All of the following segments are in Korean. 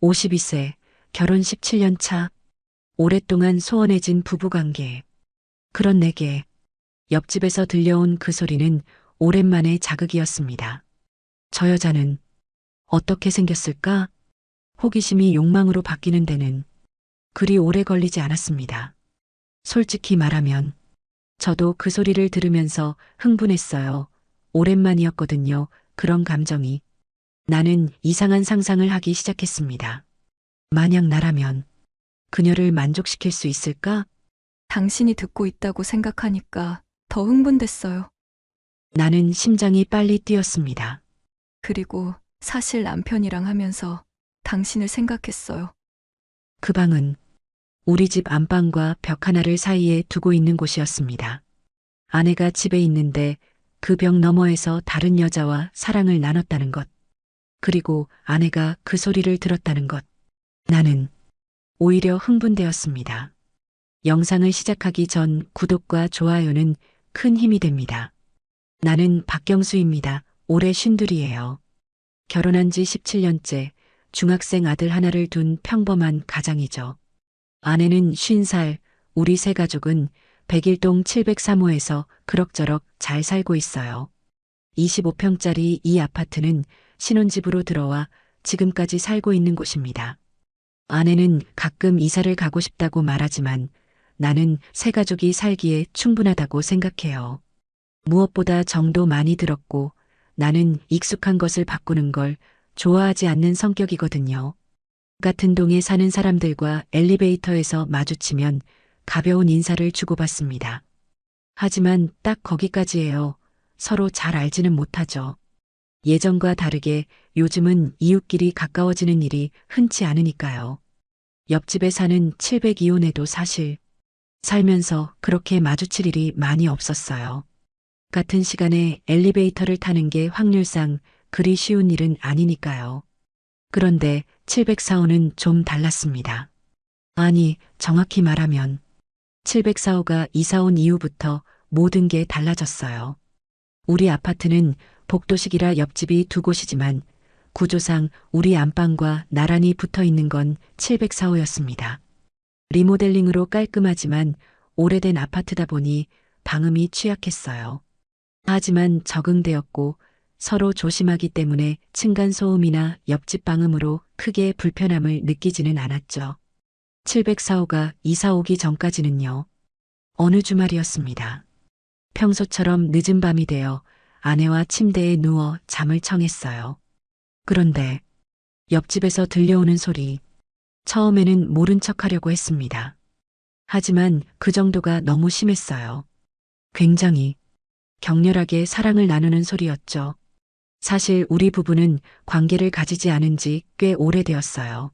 52세, 결혼 17년 차, 오랫동안 소원해진 부부관계. 그런 내게 옆집에서 들려온 그 소리는 오랜만에 자극이었습니다. 저 여자는 어떻게 생겼을까? 호기심이 욕망으로 바뀌는 데는 그리 오래 걸리지 않았습니다. 솔직히 말하면 저도 그 소리를 들으면서 흥분했어요. 오랜만이었거든요. 그런 감정이. 나는 이상한 상상을 하기 시작했습니다. 만약 나라면 그녀를 만족시킬 수 있을까? 당신이 듣고 있다고 생각하니까 더 흥분됐어요. 나는 심장이 빨리 뛰었습니다. 그리고 사실 남편이랑 하면서 당신을 생각했어요. 그 방은 우리 집 안방과 벽 하나를 사이에 두고 있는 곳이었습니다. 아내가 집에 있는데 그 벽 너머에서 다른 여자와 사랑을 나눴다는 것. 그리고 아내가 그 소리를 들었다는 것. 나는 오히려 흥분되었습니다. 영상을 시작하기 전 구독과 좋아요는 큰 힘이 됩니다. 나는 박경수입니다. 올해 52예요. 결혼한 지 17년째, 중학생 아들 하나를 둔 평범한 가장이죠. 아내는 50살, 우리 세 가족은 백일동 703호에서 그럭저럭 잘 살고 있어요. 25평짜리 이 아파트는 신혼집으로 들어와 지금까지 살고 있는 곳입니다. 아내는 가끔 이사를 가고 싶다고 말하지만 나는 세 가족이 살기에 충분하다고 생각해요. 무엇보다 정도 많이 들었고 나는 익숙한 것을 바꾸는 걸 좋아하지 않는 성격이거든요. 같은 동에 사는 사람들과 엘리베이터에서 마주치면 가벼운 인사를 주고받습니다. 하지만 딱 거기까지예요. 서로 잘 알지는 못하죠. 예전과 다르게 요즘은 이웃끼리 가까워지는 일이 흔치 않으니까요. 옆집에 사는 702호네도 사실 살면서 그렇게 마주칠 일이 많이 없었어요. 같은 시간에 엘리베이터를 타는 게 확률상 그리 쉬운 일은 아니니까요. 그런데 704호는 좀 달랐습니다. 아니, 정확히 말하면 704호가 이사 온 이후부터 모든 게 달라졌어요. 우리 아파트는 복도식이라 옆집이 두 곳이지만 구조상 우리 안방과 나란히 붙어 있는 건 704호였습니다. 리모델링으로 깔끔하지만 오래된 아파트다 보니 방음이 취약했어요. 하지만 적응되었고 서로 조심하기 때문에 층간소음이나 옆집 방음으로 크게 불편함을 느끼지는 않았죠. 704호가 이사 오기 전까지는요. 어느 주말이었습니다. 평소처럼 늦은 밤이 되어 아내와 침대에 누워 잠을 청했어요. 그런데 옆집에서 들려오는 소리, 처음에는 모른 척하려고 했습니다. 하지만 그 정도가 너무 심했어요. 굉장히 격렬하게 사랑을 나누는 소리였죠. 사실 우리 부부는 관계를 가지지 않은 지 꽤 오래되었어요.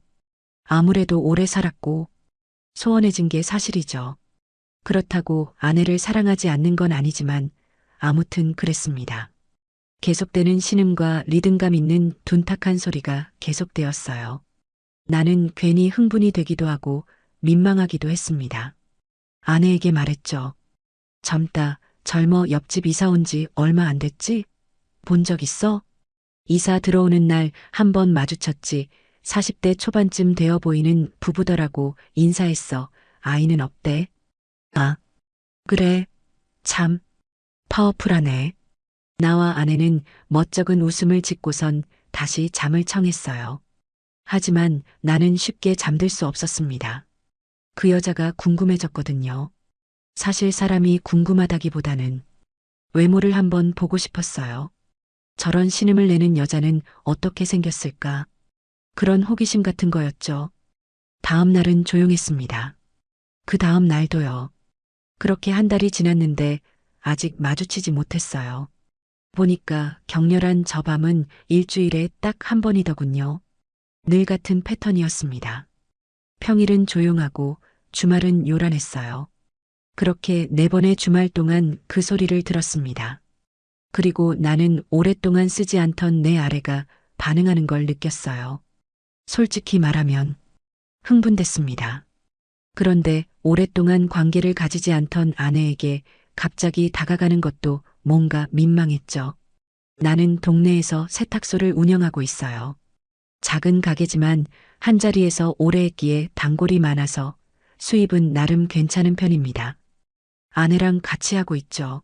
아무래도 오래 살았고 소원해진 게 사실이죠. 그렇다고 아내를 사랑하지 않는 건 아니지만 아무튼 그랬습니다. 계속되는 신음과 리듬감 있는 둔탁한 소리가 계속되었어요. 나는 괜히 흥분이 되기도 하고 민망하기도 했습니다. 아내에게 말했죠. 젊어 옆집 이사 온 지 얼마 안 됐지? 본 적 있어? 이사 들어오는 날 한 번 마주쳤지. 40대 초반쯤 되어 보이는 부부더라고 인사했어. 아이는 없대? 아, 그래. 참, 파워풀하네. 나와 아내는 멋쩍은 웃음을 짓고선 다시 잠을 청했어요. 하지만 나는 쉽게 잠들 수 없었습니다. 그 여자가 궁금해졌거든요. 사실 사람이 궁금하다기보다는 외모를 한번 보고 싶었어요. 저런 신음을 내는 여자는 어떻게 생겼을까? 그런 호기심 같은 거였죠. 다음 날은 조용했습니다. 그 다음 날도요. 그렇게 한 달이 지났는데 아직 마주치지 못했어요. 보니까 격렬한 저 밤은 일주일에 딱 한 번이더군요. 늘 같은 패턴이었습니다. 평일은 조용하고 주말은 요란했어요. 그렇게 4번의 주말 동안 그 소리를 들었습니다. 그리고 나는 오랫동안 쓰지 않던 내 아래가 반응하는 걸 느꼈어요. 솔직히 말하면 흥분됐습니다. 그런데 오랫동안 관계를 가지지 않던 아내에게 갑자기 다가가는 것도 뭔가 민망했죠. 나는 동네에서 세탁소를 운영하고 있어요. 작은 가게지만 한자리에서 오래 했기에 단골이 많아서 수입은 나름 괜찮은 편입니다. 아내랑 같이 하고 있죠.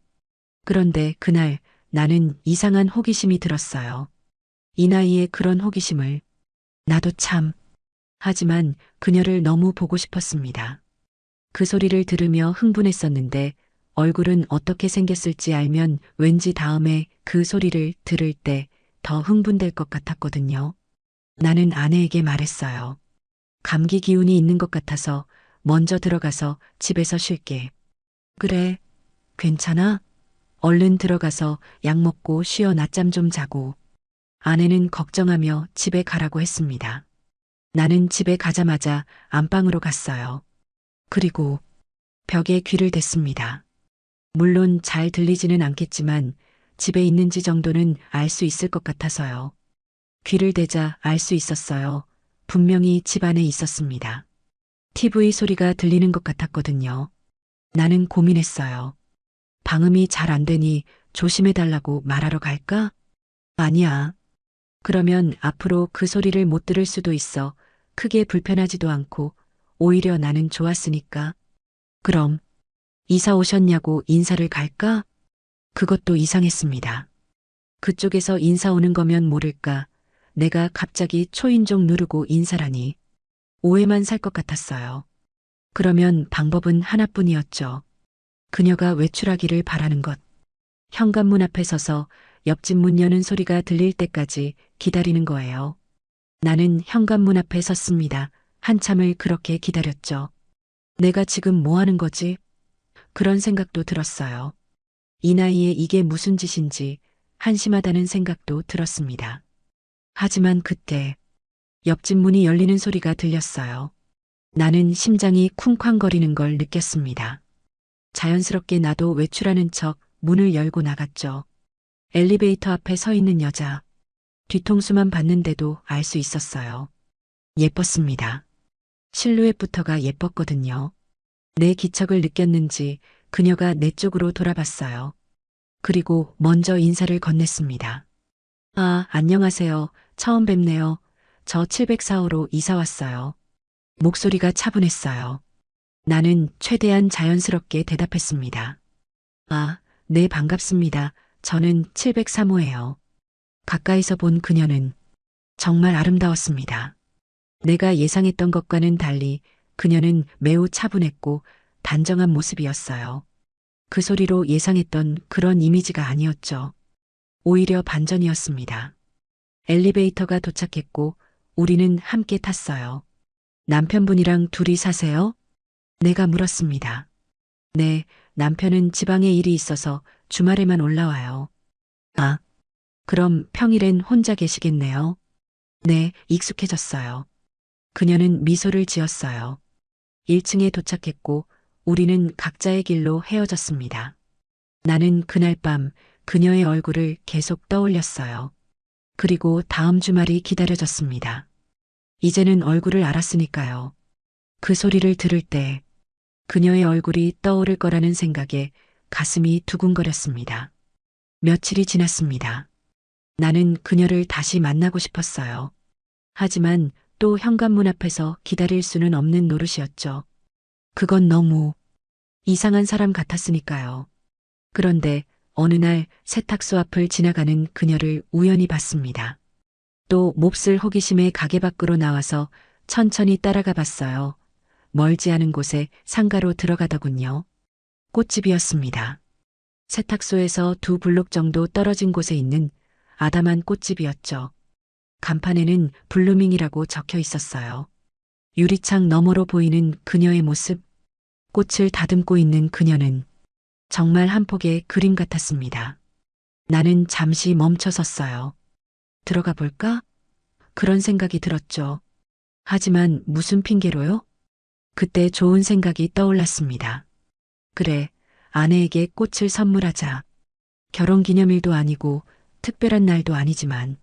그런데 그날 나는 이상한 호기심이 들었어요. 이 나이에 그런 호기심을. 나도 참. 하지만 그녀를 너무 보고 싶었습니다. 그 소리를 들으며 흥분했었는데 얼굴은 어떻게 생겼을지 알면 왠지 다음에 그 소리를 들을 때 더 흥분될 것 같았거든요. 나는 아내에게 말했어요. 감기 기운이 있는 것 같아서 먼저 들어가서 집에서 쉴게. 그래, 괜찮아? 얼른 들어가서 약 먹고 쉬어 낮잠 좀 자고. 아내는 걱정하며 집에 가라고 했습니다. 나는 집에 가자마자 안방으로 갔어요. 그리고 벽에 귀를 댔습니다. 물론 잘 들리지는 않겠지만 집에 있는지 정도는 알 수 있을 것 같아서요. 귀를 대자 알 수 있었어요. 분명히 집 안에 있었습니다. TV 소리가 들리는 것 같았거든요. 나는 고민했어요. 방음이 잘 안 되니 조심해달라고 말하러 갈까? 아니야. 그러면 앞으로 그 소리를 못 들을 수도 있어. 크게 불편하지도 않고 오히려 나는 좋았으니까. 그럼 이사 오셨냐고 인사를 갈까? 그것도 이상했습니다. 그쪽에서 인사 오는 거면 모를까. 내가 갑자기 초인종 누르고 인사라니. 오해만 살 것 같았어요. 그러면 방법은 하나뿐이었죠. 그녀가 외출하기를 바라는 것. 현관문 앞에 서서 옆집 문 여는 소리가 들릴 때까지 기다리는 거예요. 나는 현관문 앞에 섰습니다. 한참을 그렇게 기다렸죠. 내가 지금 뭐 하는 거지? 그런 생각도 들었어요. 이 나이에 이게 무슨 짓인지 한심하다는 생각도 들었습니다. 하지만 그때 옆집 문이 열리는 소리가 들렸어요. 나는 심장이 쿵쾅거리는 걸 느꼈습니다. 자연스럽게 나도 외출하는 척 문을 열고 나갔죠. 엘리베이터 앞에 서 있는 여자. 뒤통수만 봤는데도 알 수 있었어요. 예뻤습니다. 실루엣부터가 예뻤거든요. 내 기척을 느꼈는지 그녀가 내 쪽으로 돌아봤어요. 그리고 먼저 인사를 건넸습니다. 아, 안녕하세요. 처음 뵙네요. 저 704호로 이사 왔어요. 목소리가 차분했어요. 나는 최대한 자연스럽게 대답했습니다. 아, 네, 반갑습니다. 저는 703호예요. 가까이서 본 그녀는 정말 아름다웠습니다. 내가 예상했던 것과는 달리 그녀는 매우 차분했고 단정한 모습이었어요. 그 소리로 예상했던 그런 이미지가 아니었죠. 오히려 반전이었습니다. 엘리베이터가 도착했고 우리는 함께 탔어요. 남편분이랑 둘이 사세요? 내가 물었습니다. 네, 남편은 지방에 일이 있어서 주말에만 올라와요. 아, 그럼 평일엔 혼자 계시겠네요. 네, 익숙해졌어요. 그녀는 미소를 지었어요. 1층에 도착했고 우리는 각자의 길로 헤어졌습니다. 나는 그날 밤 그녀의 얼굴을 계속 떠올렸어요. 그리고 다음 주말이 기다려졌습니다. 이제는 얼굴을 알았으니까요. 그 소리를 들을 때 그녀의 얼굴이 떠오를 거라는 생각에 가슴이 두근거렸습니다. 며칠이 지났습니다. 나는 그녀를 다시 만나고 싶었어요. 하지만 또 현관문 앞에서 기다릴 수는 없는 노릇이었죠. 그건 너무 이상한 사람 같았으니까요. 그런데 어느 날 세탁소 앞을 지나가는 그녀를 우연히 봤습니다. 또 몹쓸 호기심에 가게 밖으로 나와서 천천히 따라가 봤어요. 멀지 않은 곳에 상가로 들어가더군요. 꽃집이었습니다. 세탁소에서 2블록 정도 떨어진 곳에 있는 아담한 꽃집이었죠. 간판에는 블루밍이라고 적혀 있었어요. 유리창 너머로 보이는 그녀의 모습, 꽃을 다듬고 있는 그녀는 정말 한 폭의 그림 같았습니다. 나는 잠시 멈춰 섰어요. 들어가 볼까? 그런 생각이 들었죠. 하지만 무슨 핑계로요? 그때 좋은 생각이 떠올랐습니다. 그래, 아내에게 꽃을 선물하자. 결혼 기념일도 아니고 특별한 날도 아니지만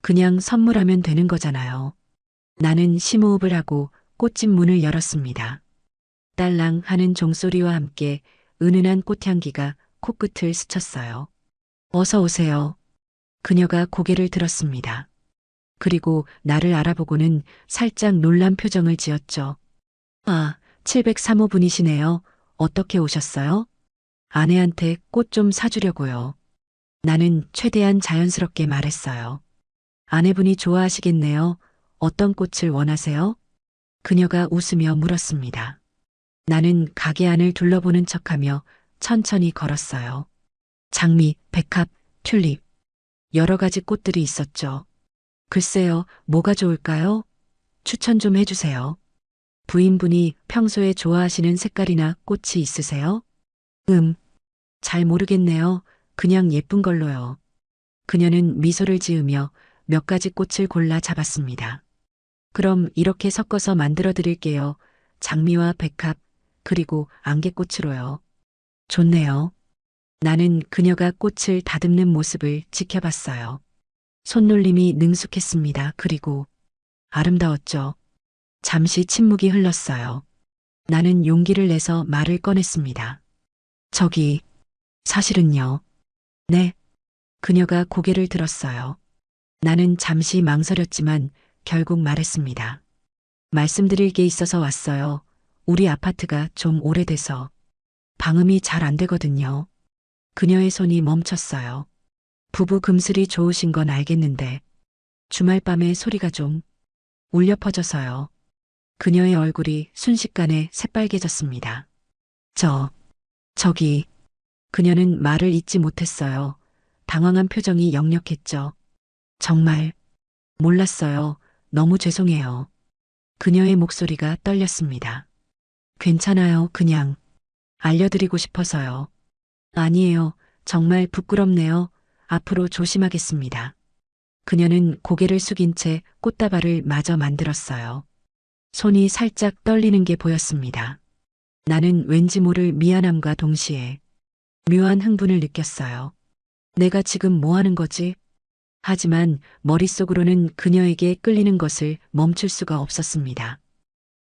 그냥 선물하면 되는 거잖아요. 나는 심호흡을 하고 꽃집 문을 열었습니다. 딸랑 하는 종소리와 함께 은은한 꽃향기가 코끝을 스쳤어요. 어서 오세요. 그녀가 고개를 들었습니다. 그리고 나를 알아보고는 살짝 놀란 표정을 지었죠. 아, 703호분이시네요. 어떻게 오셨어요? 아내한테 꽃 좀 사주려고요. 나는 최대한 자연스럽게 말했어요. 아내분이 좋아하시겠네요. 어떤 꽃을 원하세요? 그녀가 웃으며 물었습니다. 나는 가게 안을 둘러보는 척하며 천천히 걸었어요. 장미, 백합, 튤립, 여러 가지 꽃들이 있었죠. 글쎄요, 뭐가 좋을까요? 추천 좀 해주세요. 부인분이 평소에 좋아하시는 색깔이나 꽃이 있으세요? 잘 모르겠네요. 그냥 예쁜 걸로요. 그녀는 미소를 지으며 몇 가지 꽃을 골라 잡았습니다. 그럼 이렇게 섞어서 만들어 드릴게요. 장미와 백합, 그리고 안개꽃으로요. 좋네요. 나는 그녀가 꽃을 다듬는 모습을 지켜봤어요. 손놀림이 능숙했습니다. 그리고 아름다웠죠. 잠시 침묵이 흘렀어요. 나는 용기를 내서 말을 꺼냈습니다. 저기, 사실은요. 네. 그녀가 고개를 들었어요. 나는 잠시 망설였지만 결국 말했습니다. 말씀드릴 게 있어서 왔어요. 우리 아파트가 좀 오래돼서 방음이 잘 안 되거든요. 그녀의 손이 멈췄어요. 부부 금슬이 좋으신 건 알겠는데 주말 밤에 소리가 좀 울려 퍼져서요. 그녀의 얼굴이 순식간에 새빨개졌습니다. 저기, 그녀는 말을 잇지 못했어요. 당황한 표정이 역력했죠. 정말 몰랐어요. 너무 죄송해요. 그녀의 목소리가 떨렸습니다. 괜찮아요. 그냥 알려드리고 싶어서요. 아니에요. 정말 부끄럽네요. 앞으로 조심하겠습니다. 그녀는 고개를 숙인 채 꽃다발을 마저 만들었어요. 손이 살짝 떨리는 게 보였습니다. 나는 왠지 모를 미안함과 동시에 묘한 흥분을 느꼈어요. 내가 지금 뭐 하는 거지? 하지만 머릿속으로는 그녀에게 끌리는 것을 멈출 수가 없었습니다.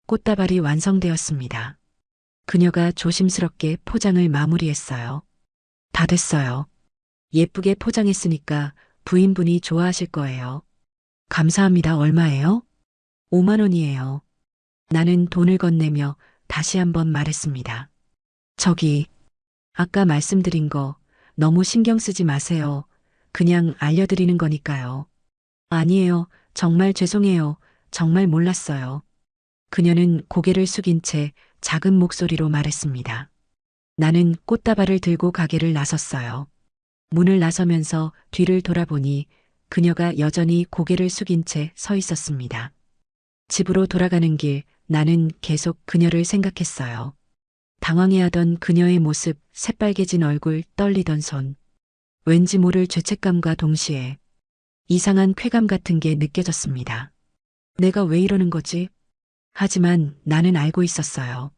꽃다발이 완성되었습니다. 그녀가 조심스럽게 포장을 마무리했어요. 다 됐어요. 예쁘게 포장했으니까 부인분이 좋아하실 거예요. 감사합니다. 얼마예요? 5만 원이에요. 나는 돈을 건네며 다시 한번 말했습니다. 저기, 아까 말씀드린 거 너무 신경 쓰지 마세요. 그냥 알려드리는 거니까요. 아니에요. 정말 죄송해요. 정말 몰랐어요. 그녀는 고개를 숙인 채 작은 목소리로 말했습니다. 나는 꽃다발을 들고 가게를 나섰어요. 문을 나서면서 뒤를 돌아보니 그녀가 여전히 고개를 숙인 채 서 있었습니다. 집으로 돌아가는 길 나는 계속 그녀를 생각했어요. 당황해하던 그녀의 모습, 새빨개진 얼굴, 떨리던 손. 왠지 모를 죄책감과 동시에 이상한 쾌감 같은 게 느껴졌습니다. 내가 왜 이러는 거지? 하지만 나는 알고 있었어요.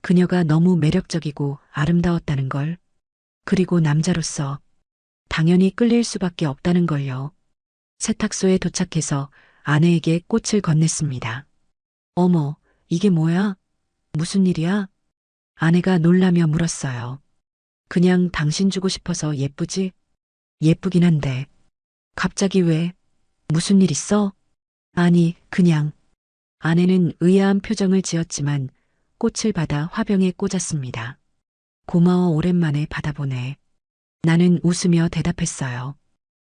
그녀가 너무 매력적이고 아름다웠다는 걸. 그리고 남자로서 당연히 끌릴 수밖에 없다는 걸요. 세탁소에 도착해서 아내에게 꽃을 건넸습니다. 어머, 이게 뭐야? 무슨 일이야? 아내가 놀라며 물었어요. 그냥 당신 주고 싶어서 예쁘지? 예쁘긴 한데. 갑자기 왜? 무슨 일 있어? 아니, 그냥. 아내는 의아한 표정을 지었지만 꽃을 받아 화병에 꽂았습니다. 고마워, 오랜만에 받아보네. 나는 웃으며 대답했어요.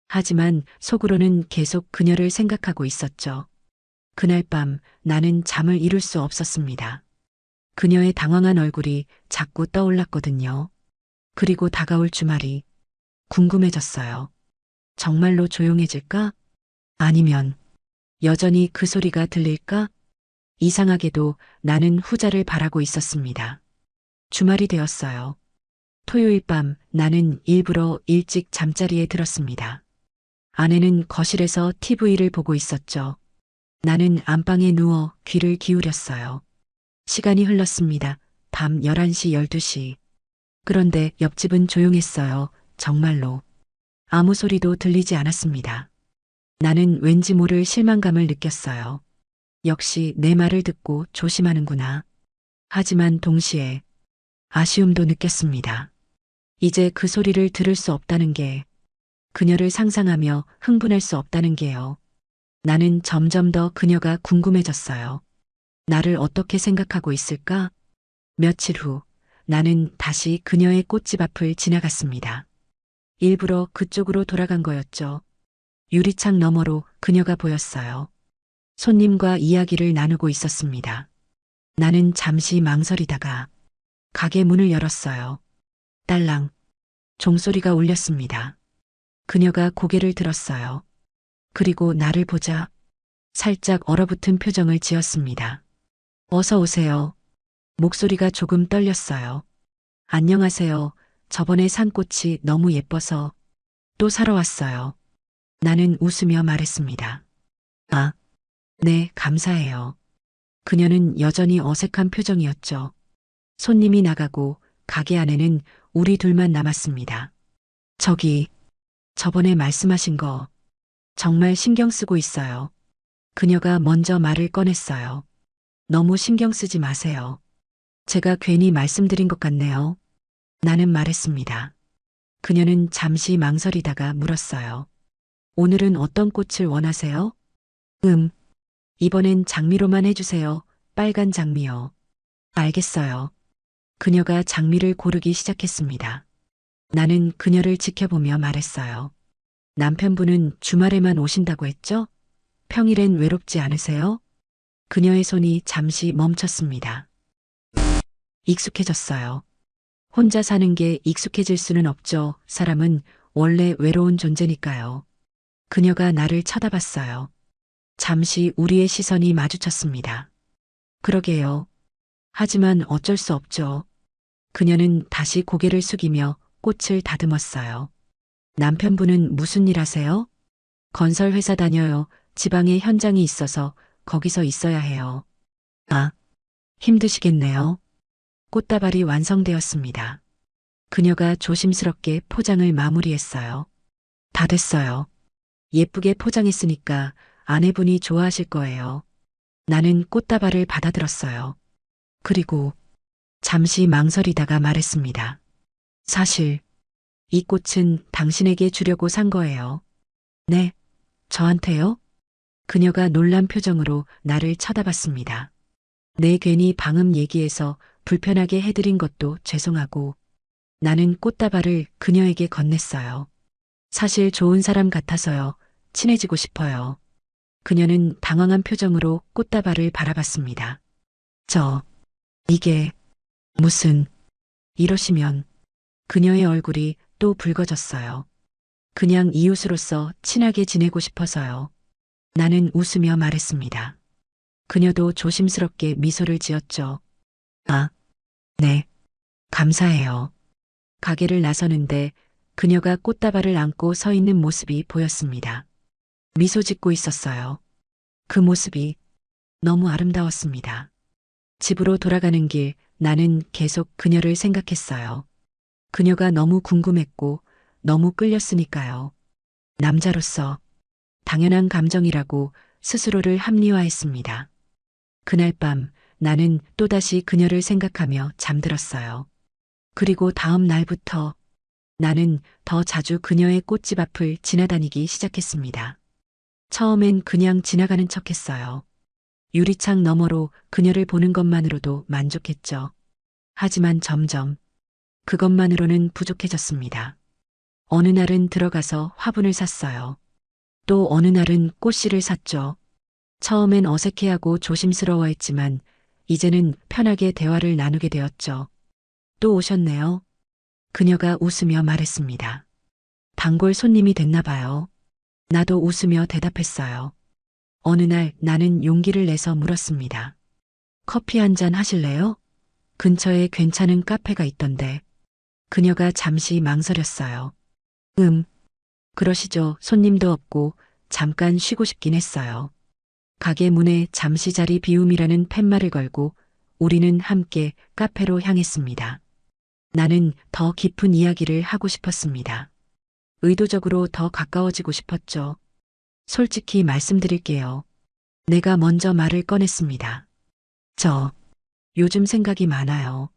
하지만 속으로는 계속 그녀를 생각하고 있었죠. 그날 밤 나는 잠을 이룰 수 없었습니다. 그녀의 당황한 얼굴이 자꾸 떠올랐거든요. 그리고 다가올 주말이 궁금해졌어요. 정말로 조용해질까? 아니면 여전히 그 소리가 들릴까? 이상하게도 나는 후자를 바라고 있었습니다. 주말이 되었어요. 토요일 밤 나는 일부러 일찍 잠자리에 들었습니다. 아내는 거실에서 TV를 보고 있었죠. 나는 안방에 누워 귀를 기울였어요. 시간이 흘렀습니다. 밤 11시, 12시. 그런데 옆집은 조용했어요. 정말로. 아무 소리도 들리지 않았습니다. 나는 왠지 모를 실망감을 느꼈어요. 역시 내 말을 듣고 조심하는구나. 하지만 동시에 아쉬움도 느꼈습니다. 이제 그 소리를 들을 수 없다는 게, 그녀를 상상하며 흥분할 수 없다는 게요. 나는 점점 더 그녀가 궁금해졌어요. 나를 어떻게 생각하고 있을까? 며칠 후 나는 다시 그녀의 꽃집 앞을 지나갔습니다. 일부러 그쪽으로 돌아간 거였죠. 유리창 너머로 그녀가 보였어요. 손님과 이야기를 나누고 있었습니다. 나는 잠시 망설이다가 가게 문을 열었어요. 딸랑 종소리가 울렸습니다. 그녀가 고개를 들었어요. 그리고 나를 보자 살짝 얼어붙은 표정을 지었습니다. 어서 오세요. 목소리가 조금 떨렸어요. 안녕하세요. 저번에 산 꽃이 너무 예뻐서 또 사러 왔어요. 나는 웃으며 말했습니다. 아, 네, 감사해요. 그녀는 여전히 어색한 표정이었죠. 손님이 나가고 가게 안에는 우리 둘만 남았습니다. 저기, 저번에 말씀하신 거 정말 신경 쓰고 있어요. 그녀가 먼저 말을 꺼냈어요. 너무 신경 쓰지 마세요. 제가 괜히 말씀드린 것 같네요. 나는 말했습니다. 그녀는 잠시 망설이다가 물었어요. 오늘은 어떤 꽃을 원하세요? 이번엔 장미로만 해주세요. 빨간 장미요. 알겠어요. 그녀가 장미를 고르기 시작했습니다. 나는 그녀를 지켜보며 말했어요. 남편분은 주말에만 오신다고 했죠? 평일엔 외롭지 않으세요? 그녀의 손이 잠시 멈췄습니다. 익숙해졌어요. 혼자 사는 게 익숙해질 수는 없죠. 사람은 원래 외로운 존재니까요. 그녀가 나를 쳐다봤어요. 잠시 우리의 시선이 마주쳤습니다. 그러게요. 하지만 어쩔 수 없죠. 그녀는 다시 고개를 숙이며 꽃을 다듬었어요. 남편분은 무슨 일 하세요? 건설회사 다녀요. 지방에 현장이 있어서 거기서 있어야 해요. 아, 힘드시겠네요. 꽃다발이 완성되었습니다. 그녀가 조심스럽게 포장을 마무리했어요. 다 됐어요. 예쁘게 포장했으니까 아내분이 좋아하실 거예요. 나는 꽃다발을 받아들었어요. 그리고 잠시 망설이다가 말했습니다. 사실 이 꽃은 당신에게 주려고 산 거예요. 네, 저한테요? 그녀가 놀란 표정으로 나를 쳐다봤습니다. 내 괜히 방음 얘기해서 불편하게 해드린 것도 죄송하고 나는 꽃다발을 그녀에게 건넸어요. 사실 좋은 사람 같아서요. 친해지고 싶어요. 그녀는 당황한 표정으로 꽃다발을 바라봤습니다. 이게 무슨 이러시면 그녀의 얼굴이 또 붉어졌어요. 그냥 이웃으로서 친하게 지내고 싶어서요. 나는 웃으며 말했습니다. 그녀도 조심스럽게 미소를 지었죠. 아, 네. 감사해요. 가게를 나서는데 그녀가 꽃다발을 안고 서 있는 모습이 보였습니다. 미소 짓고 있었어요. 그 모습이 너무 아름다웠습니다. 집으로 돌아가는 길 나는 계속 그녀를 생각했어요. 그녀가 너무 궁금했고 너무 끌렸으니까요. 남자로서 당연한 감정이라고 스스로를 합리화했습니다. 그날 밤 나는 또다시 그녀를 생각하며 잠들었어요. 그리고 다음 날부터 나는 더 자주 그녀의 꽃집 앞을 지나다니기 시작했습니다. 처음엔 그냥 지나가는 척 했어요. 유리창 너머로 그녀를 보는 것만으로도 만족했죠. 하지만 점점 그것만으로는 부족해졌습니다. 어느 날은 들어가서 화분을 샀어요. 또 어느 날은 꽃씨를 샀죠. 처음엔 어색해하고 조심스러워했지만 이제는 편하게 대화를 나누게 되었죠. 또 오셨네요. 그녀가 웃으며 말했습니다. 단골 손님이 됐나 봐요. 나도 웃으며 대답했어요. 어느 날 나는 용기를 내서 물었습니다. 커피 한 잔 하실래요? 근처에 괜찮은 카페가 있던데. 그녀가 잠시 망설였어요. 그러시죠. 손님도 없고 잠깐 쉬고 싶긴 했어요. 가게 문에 잠시 자리 비움이라는 팻말을 걸고 우리는 함께 카페로 향했습니다. 나는 더 깊은 이야기를 하고 싶었습니다. 의도적으로 더 가까워지고 싶었죠. 솔직히 말씀드릴게요. 내가 먼저 말을 꺼냈습니다. 저 요즘 생각이 많아요.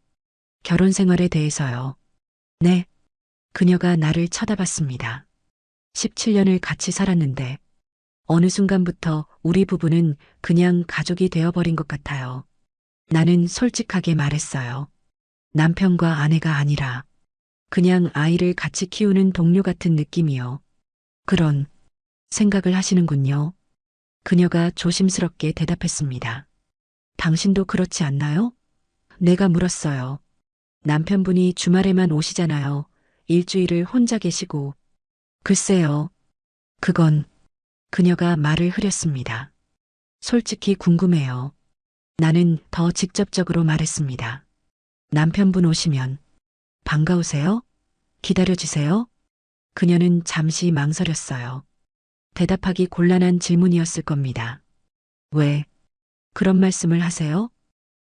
결혼 생활에 대해서요. 네. 그녀가 나를 쳐다봤습니다. 17년을 같이 살았는데 어느 순간부터 우리 부부는 그냥 가족이 되어버린 것 같아요. 나는 솔직하게 말했어요. 남편과 아내가 아니라 그냥 아이를 같이 키우는 동료 같은 느낌이요. 그런 생각을 하시는군요. 그녀가 조심스럽게 대답했습니다. 당신도 그렇지 않나요? 내가 물었어요. 남편분이 주말에만 오시잖아요. 일주일을 혼자 계시고. 글쎄요. 그건 그녀가 말을 흐렸습니다. 솔직히 궁금해요. 나는 더 직접적으로 말했습니다. 남편분 오시면 반가우세요? 기다려주세요? 그녀는 잠시 망설였어요. 대답하기 곤란한 질문이었을 겁니다. 왜 그런 말씀을 하세요?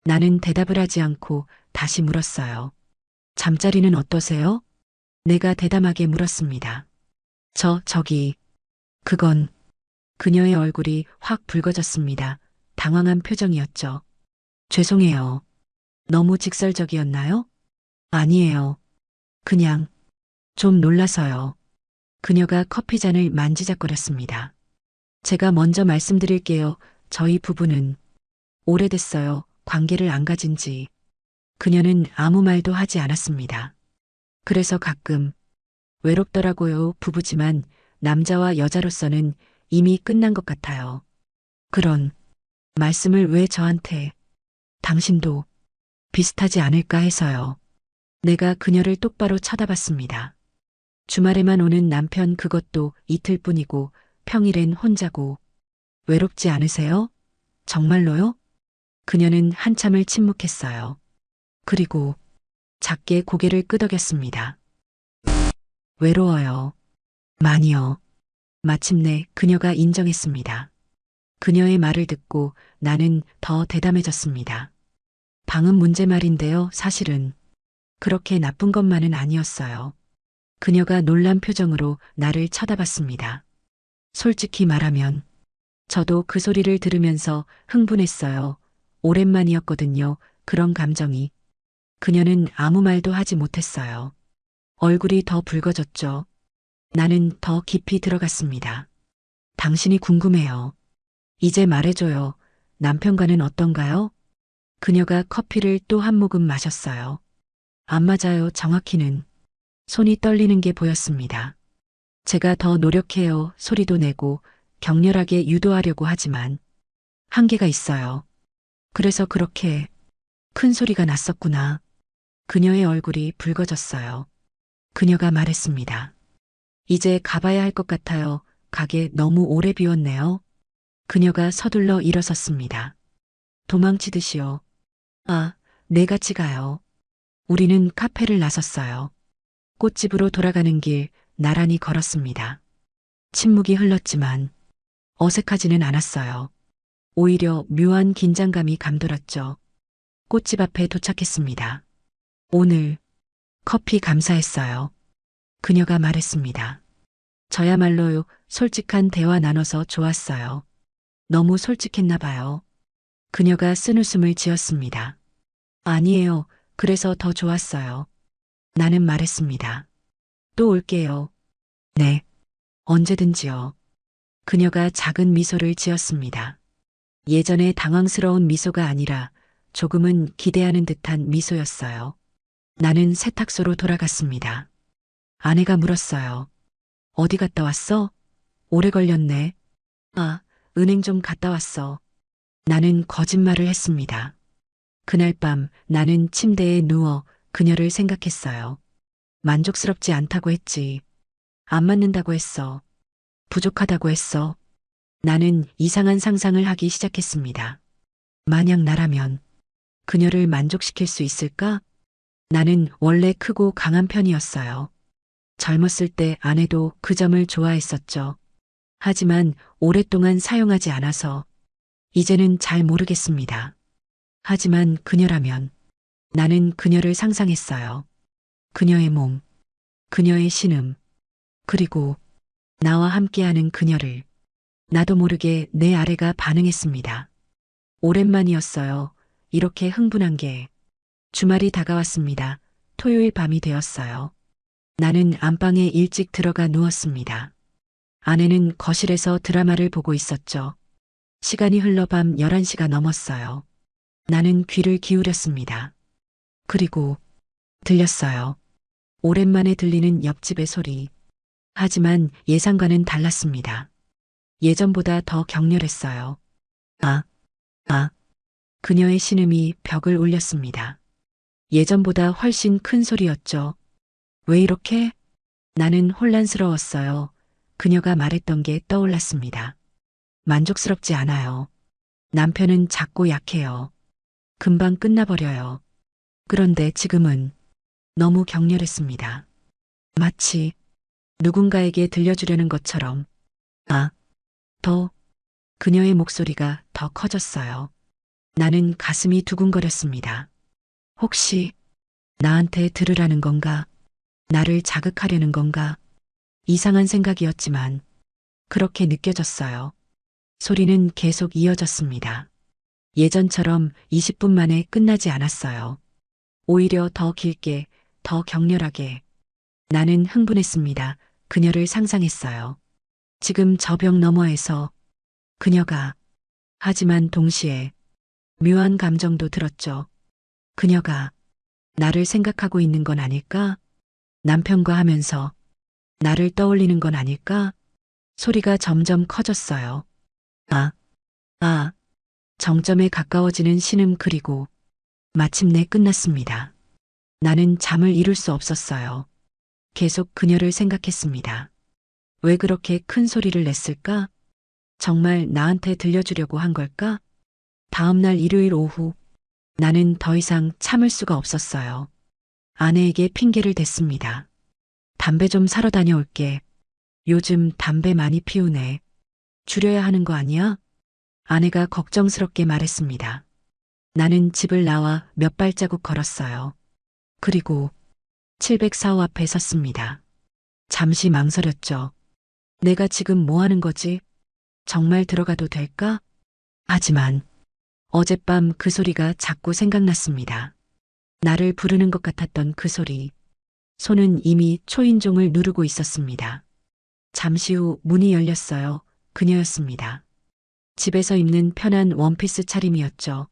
나는 대답을 하지 않고 다시 물었어요. 잠자리는 어떠세요? 내가 대담하게 물었습니다. 저기, 그건 그녀의 얼굴이 확 붉어졌습니다. 당황한 표정이었죠. 죄송해요. 너무 직설적이었나요? 아니에요. 그냥 좀 놀라서요. 그녀가 커피잔을 만지작거렸습니다. 제가 먼저 말씀드릴게요. 저희 부부는 오래됐어요. 관계를 안 가진 지. 그녀는 아무 말도 하지 않았습니다. 그래서 가끔 외롭더라고요. 부부지만 남자와 여자로서는 이미 끝난 것 같아요. 그런 말씀을 왜 저한테, 당신도 비슷하지 않을까 해서요. 내가 그녀를 똑바로 쳐다봤습니다. 주말에만 오는 남편 그것도 이틀뿐이고 평일엔 혼자고 외롭지 않으세요? 정말로요? 그녀는 한참을 침묵했어요. 그리고 작게 고개를 끄덕였습니다. 외로워요. 많이요. 마침내 그녀가 인정했습니다. 그녀의 말을 듣고 나는 더 대담해졌습니다. 방은 문제 말인데요. 사실은 그렇게 나쁜 것만은 아니었어요. 그녀가 놀란 표정으로 나를 쳐다봤습니다. 솔직히 말하면 저도 그 소리를 들으면서 흥분했어요. 오랜만이었거든요. 그런 감정이. 그녀는 아무 말도 하지 못했어요. 얼굴이 더 붉어졌죠. 나는 더 깊이 들어갔습니다. 당신이 궁금해요. 이제 말해줘요. 남편과는 어떤가요? 그녀가 커피를 또 한 모금 마셨어요. 안 맞아요. 정확히는. 손이 떨리는 게 보였습니다. 제가 더 노력해요. 소리도 내고 격렬하게 유도하려고 하지만 한계가 있어요. 그래서 그렇게 큰 소리가 났었구나. 그녀의 얼굴이 붉어졌어요. 그녀가 말했습니다. 이제 가봐야 할 것 같아요. 가게 너무 오래 비웠네요. 그녀가 서둘러 일어섰습니다. 도망치듯이요. 아, 네 같이 가요. 우리는 카페를 나섰어요. 꽃집으로 돌아가는 길 나란히 걸었습니다. 침묵이 흘렀지만 어색하지는 않았어요. 오히려 묘한 긴장감이 감돌았죠. 꽃집 앞에 도착했습니다. 오늘 커피 감사했어요. 그녀가 말했습니다. 저야말로요, 솔직한 대화 나눠서 좋았어요. 너무 솔직했나 봐요. 그녀가 쓴웃음을 지었습니다. 아니에요. 그래서 더 좋았어요. 나는 말했습니다. 또 올게요. 네. 언제든지요. 그녀가 작은 미소를 지었습니다. 예전의 당황스러운 미소가 아니라 조금은 기대하는 듯한 미소였어요. 나는 세탁소로 돌아갔습니다. 아내가 물었어요. 어디 갔다 왔어? 오래 걸렸네. 아, 은행 좀 갔다 왔어. 나는 거짓말을 했습니다. 그날 밤 나는 침대에 누워 그녀를 생각했어요. 만족스럽지 않다고 했지. 안 맞는다고 했어. 부족하다고 했어. 나는 이상한 상상을 하기 시작했습니다. 만약 나라면 그녀를 만족시킬 수 있을까? 나는 원래 크고 강한 편이었어요. 젊었을 때 아내도 그 점을 좋아했었죠. 하지만 오랫동안 사용하지 않아서 이제는 잘 모르겠습니다. 하지만 그녀라면 나는 그녀를 상상했어요. 그녀의 몸, 그녀의 신음, 그리고 나와 함께하는 그녀를. 나도 모르게 내 아래가 반응했습니다. 오랜만이었어요. 이렇게 흥분한 게. 주말이 다가왔습니다. 토요일 밤이 되었어요. 나는 안방에 일찍 들어가 누웠습니다. 아내는 거실에서 드라마를 보고 있었죠. 시간이 흘러 밤 11시가 넘었어요. 나는 귀를 기울였습니다. 그리고 들렸어요. 오랜만에 들리는 옆집의 소리. 하지만 예상과는 달랐습니다. 예전보다 더 격렬했어요. 아, 아. 그녀의 신음이 벽을 울렸습니다. 예전보다 훨씬 큰 소리였죠. 왜 이렇게? 나는 혼란스러웠어요. 그녀가 말했던 게 떠올랐습니다. 만족스럽지 않아요. 남편은 작고 약해요. 금방 끝나버려요. 그런데 지금은 너무 격렬했습니다. 마치 누군가에게 들려주려는 것처럼. 아, 더. 그녀의 목소리가 더 커졌어요. 나는 가슴이 두근거렸습니다. 혹시 나한테 들으라는 건가? 나를 자극하려는 건가? 이상한 생각이었지만 그렇게 느껴졌어요. 소리는 계속 이어졌습니다. 예전처럼 20분 만에 끝나지 않았어요. 오히려 더 길게, 더 격렬하게. 나는 흥분했습니다. 그녀를 상상했어요. 지금 저 벽 너머에서 그녀가, 하지만 동시에 묘한 감정도 들었죠. 그녀가 나를 생각하고 있는 건 아닐까? 남편과 하면서 나를 떠올리는 건 아닐까? 소리가 점점 커졌어요. 아, 아, 정점에 가까워지는 신음 그리고 마침내 끝났습니다. 나는 잠을 이룰 수 없었어요. 계속 그녀를 생각했습니다. 왜 그렇게 큰 소리를 냈을까? 정말 나한테 들려주려고 한 걸까? 다음 날 일요일 오후, 나는 더 이상 참을 수가 없었어요. 아내에게 핑계를 댔습니다. 담배 좀 사러 다녀올게. 요즘 담배 많이 피우네. 줄여야 하는 거 아니야? 아내가 걱정스럽게 말했습니다. 나는 집을 나와 몇 발자국 걸었어요. 그리고 704호 앞에 섰습니다. 잠시 망설였죠. 내가 지금 뭐 하는 거지? 정말 들어가도 될까? 하지만 어젯밤 그 소리가 자꾸 생각났습니다. 나를 부르는 것 같았던 그 소리. 손은 이미 초인종을 누르고 있었습니다. 잠시 후 문이 열렸어요. 그녀였습니다. 집에서 입는 편한 원피스 차림이었죠.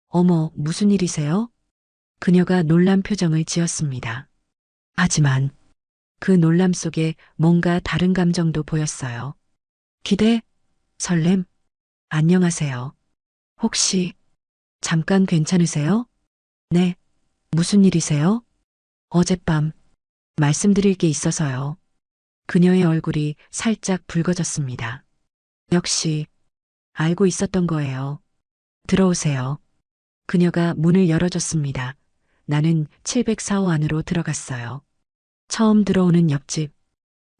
어머, 무슨 일이세요? 그녀가 놀란 표정을 지었습니다. 하지만 그 놀람 속에 뭔가 다른 감정도 보였어요. 기대, 설렘, 안녕하세요. 혹시 잠깐 괜찮으세요? 네, 무슨 일이세요? 어젯밤 말씀드릴 게 있어서요. 그녀의 얼굴이 살짝 붉어졌습니다. 역시 알고 있었던 거예요. 들어오세요. 그녀가 문을 열어줬습니다. 나는 704호 안으로 들어갔어요. 처음 들어오는 옆집.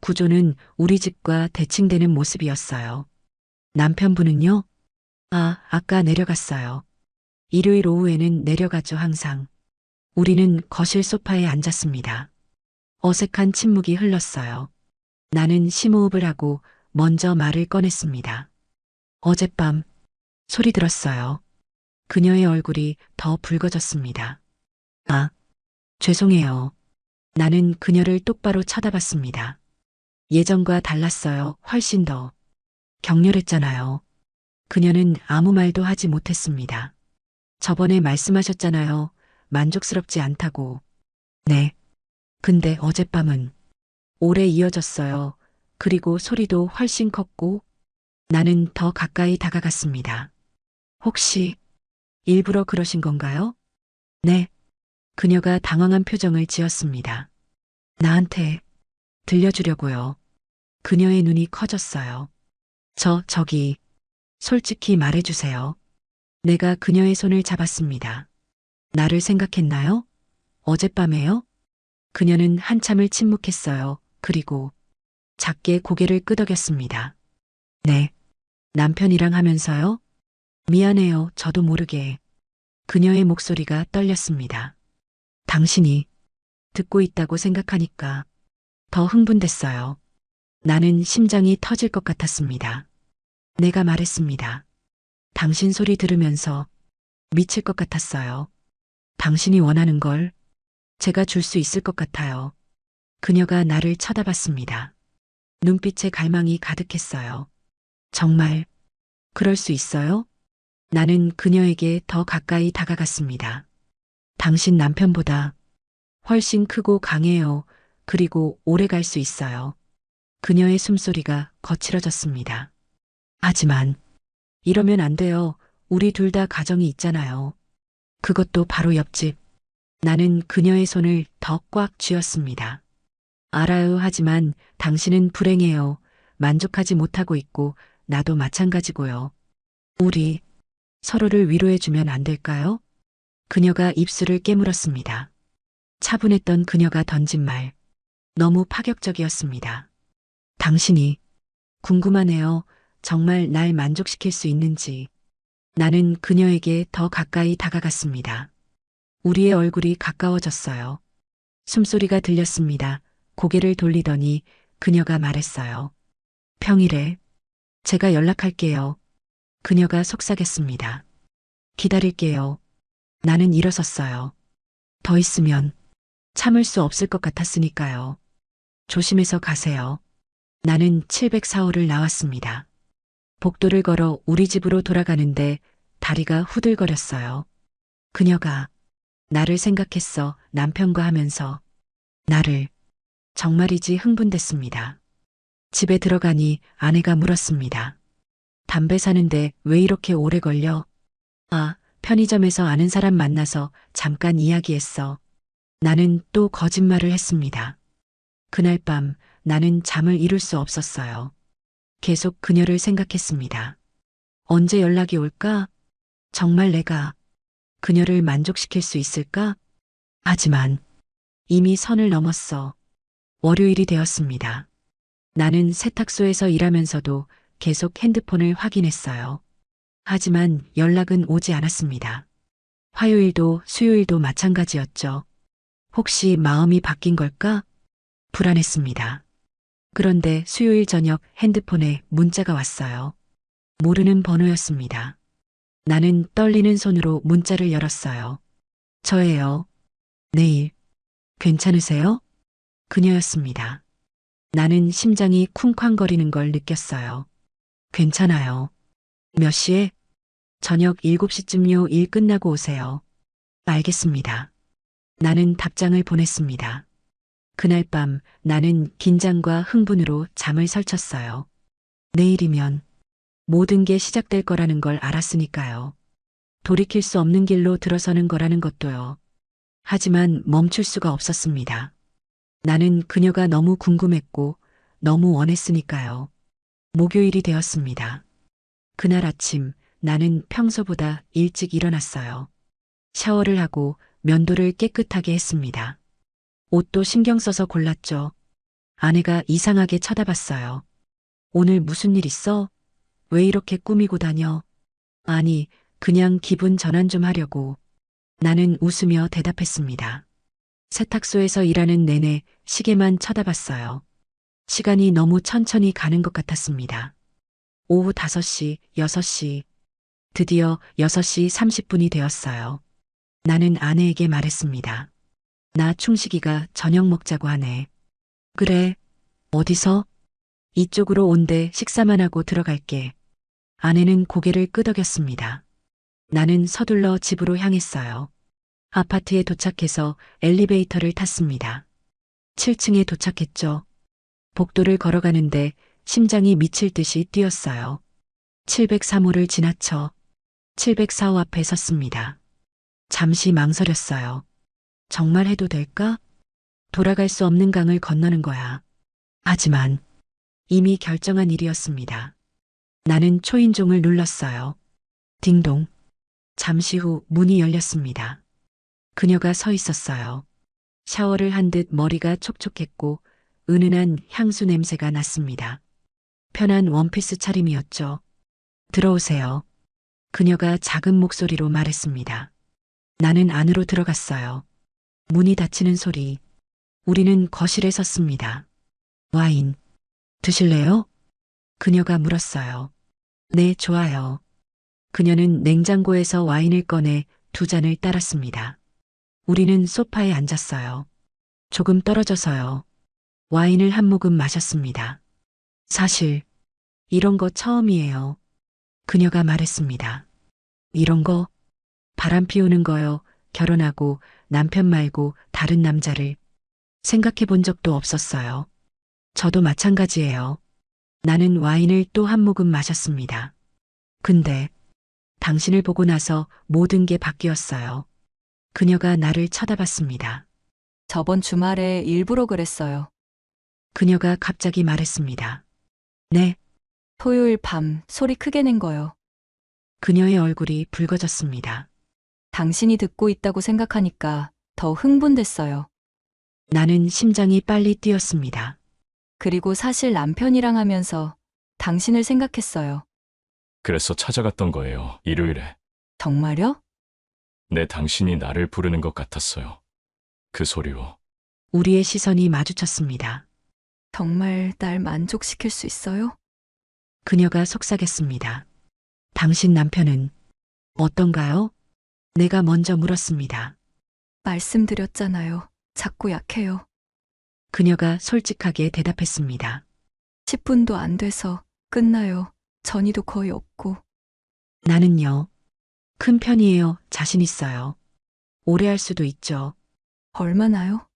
구조는 우리 집과 대칭되는 모습이었어요. 남편분은요? 아, 아까 내려갔어요. 일요일 오후에는 내려가죠, 항상. 우리는 거실 소파에 앉았습니다. 어색한 침묵이 흘렀어요. 나는 심호흡을 하고 먼저 말을 꺼냈습니다. 어젯밤 소리 들었어요. 그녀의 얼굴이 더 붉어졌습니다. 아, 죄송해요. 나는 그녀를 똑바로 쳐다봤습니다. 예전과 달랐어요. 훨씬 더 격렬했잖아요. 그녀는 아무 말도 하지 못했습니다. 저번에 말씀하셨잖아요. 만족스럽지 않다고. 네. 근데 어젯밤은 오래 이어졌어요. 그리고 소리도 훨씬 컸고 나는 더 가까이 다가갔습니다. 혹시 일부러 그러신 건가요? 네. 그녀가 당황한 표정을 지었습니다. 나한테 들려주려고요. 그녀의 눈이 커졌어요. 저기, 솔직히 말해주세요. 내가 그녀의 손을 잡았습니다. 나를 생각했나요? 어젯밤에요? 그녀는 한참을 침묵했어요. 그리고 작게 고개를 끄덕였습니다. 네. 남편이랑 하면서요? 미안해요. 저도 모르게. 그녀의 목소리가 떨렸습니다. 당신이 듣고 있다고 생각하니까 더 흥분됐어요. 나는 심장이 터질 것 같았습니다. 내가 말했습니다. 당신 소리 들으면서 미칠 것 같았어요. 당신이 원하는 걸 제가 줄 수 있을 것 같아요. 그녀가 나를 쳐다봤습니다. 눈빛에 갈망이 가득했어요. 정말 그럴 수 있어요? 나는 그녀에게 더 가까이 다가갔습니다. 당신 남편보다 훨씬 크고 강해요. 그리고 오래 갈 수 있어요. 그녀의 숨소리가 거칠어졌습니다. 하지만 이러면 안 돼요. 우리 둘 다 가정이 있잖아요. 그것도 바로 옆집. 나는 그녀의 손을 더 꽉 쥐었습니다. 알아요. 하지만 당신은 불행해요. 만족하지 못하고 있고 나도 마찬가지고요. 우리 서로를 위로해주면 안 될까요? 그녀가 입술을 깨물었습니다. 차분했던 그녀가 던진 말. 너무 파격적이었습니다. 당신이 궁금하네요. 정말 날 만족시킬 수 있는지. 나는 그녀에게 더 가까이 다가갔습니다. 우리의 얼굴이 가까워졌어요. 숨소리가 들렸습니다. 고개를 돌리더니 그녀가 말했어요. 평일에 제가 연락할게요. 그녀가 속삭였습니다. 기다릴게요. 나는 일어섰어요. 더 있으면 참을 수 없을 것 같았으니까요. 조심해서 가세요. 나는 704호를 나왔습니다. 복도를 걸어 우리 집으로 돌아가는데 다리가 후들거렸어요. 그녀가 나를 생각했어. 남편과 하면서 나를 정말이지 흥분됐습니다. 집에 들어가니 아내가 물었습니다. 담배 사는데 왜 이렇게 오래 걸려? 아, 편의점에서 아는 사람 만나서 잠깐 이야기했어. 나는 또 거짓말을 했습니다. 그날 밤 나는 잠을 이룰 수 없었어요. 계속 그녀를 생각했습니다. 언제 연락이 올까? 정말 내가 그녀를 만족시킬 수 있을까? 하지만 이미 선을 넘었어. 월요일이 되었습니다. 나는 세탁소에서 일하면서도 계속 핸드폰을 확인했어요. 하지만 연락은 오지 않았습니다. 화요일도 수요일도 마찬가지였죠. 혹시 마음이 바뀐 걸까? 불안했습니다. 그런데 수요일 저녁 핸드폰에 문자가 왔어요. 모르는 번호였습니다. 나는 떨리는 손으로 문자를 열었어요. 저예요. 내일 괜찮으세요? 그녀였습니다. 나는 심장이 쿵쾅거리는 걸 느꼈어요. 괜찮아요. 몇 시에? 저녁 7시쯤요. 일 끝나고 오세요. 알겠습니다. 나는 답장을 보냈습니다. 그날 밤 나는 긴장과 흥분으로 잠을 설쳤어요. 내일이면 모든 게 시작될 거라는 걸 알았으니까요. 돌이킬 수 없는 길로 들어서는 거라는 것도요. 하지만 멈출 수가 없었습니다. 나는 그녀가 너무 궁금했고 너무 원했으니까요. 목요일이 되었습니다. 그날 아침 나는 평소보다 일찍 일어났어요. 샤워를 하고 면도를 깨끗하게 했습니다. 옷도 신경 써서 골랐죠. 아내가 이상하게 쳐다봤어요. 오늘 무슨 일 있어? 왜 이렇게 꾸미고 다녀? 아니, 그냥 기분 전환 좀 하려고. 나는 웃으며 대답했습니다. 세탁소에서 일하는 내내 시계만 쳐다봤어요. 시간이 너무 천천히 가는 것 같았습니다. 오후 5시, 6시, 드디어 6시 30분이 되었어요. 나는 아내에게 말했습니다. 나 충식이가 저녁 먹자고 하네. 그래, 어디서? 이쪽으로 온대. 식사만 하고 들어갈게. 아내는 고개를 끄덕였습니다. 나는 서둘러 집으로 향했어요. 아파트에 도착해서 엘리베이터를 탔습니다. 7층에 도착했죠. 복도를 걸어가는데 심장이 미칠 듯이 뛰었어요. 703호를 지나쳐 704호 앞에 섰습니다. 잠시 망설였어요. 정말 해도 될까? 돌아갈 수 없는 강을 건너는 거야. 하지만 이미 결정한 일이었습니다. 나는 초인종을 눌렀어요. 딩동. 잠시 후 문이 열렸습니다. 그녀가 서 있었어요. 샤워를 한 듯 머리가 촉촉했고 은은한 향수 냄새가 났습니다. 편한 원피스 차림이었죠. 들어오세요. 그녀가 작은 목소리로 말했습니다. 나는 안으로 들어갔어요. 문이 닫히는 소리. 우리는 거실에 섰습니다. 와인 드실래요? 그녀가 물었어요. 네, 좋아요. 그녀는 냉장고에서 와인을 꺼내 2잔을 따랐습니다. 우리는 소파에 앉았어요. 조금 떨어져서요. 와인을 한 모금 마셨습니다. 사실, 이런 거 처음이에요. 그녀가 말했습니다. 이런 거, 바람 피우는 거요. 결혼하고 남편 말고 다른 남자를 생각해 본 적도 없었어요. 저도 마찬가지예요. 나는 와인을 또 한 모금 마셨습니다. 근데 당신을 보고 나서 모든 게 바뀌었어요. 그녀가 나를 쳐다봤습니다. 저번 주말에 일부러 그랬어요. 그녀가 갑자기 말했습니다. 네, 토요일 밤 소리 크게 낸 거요. 그녀의 얼굴이 붉어졌습니다. 당신이 듣고 있다고 생각하니까 더 흥분됐어요. 나는 심장이 빨리 뛰었습니다. 그리고 사실 남편이랑 하면서 당신을 생각했어요. 그래서 찾아갔던 거예요. 일요일에. 정말요? 내 당신이 나를 부르는 것 같았어요. 그 소리로. 우리의 시선이 마주쳤습니다. 정말 날 만족시킬 수 있어요? 그녀가 속삭였습니다. 당신 남편은 어떤가요? 내가 먼저 물었습니다. 말씀드렸잖아요. 자꾸 약해요. 그녀가 솔직하게 대답했습니다. 10분도 안 돼서 끝나요. 전이도 거의 없고. 나는요. 큰 편이에요. 자신 있어요. 오래 할 수도 있죠. 얼마나요?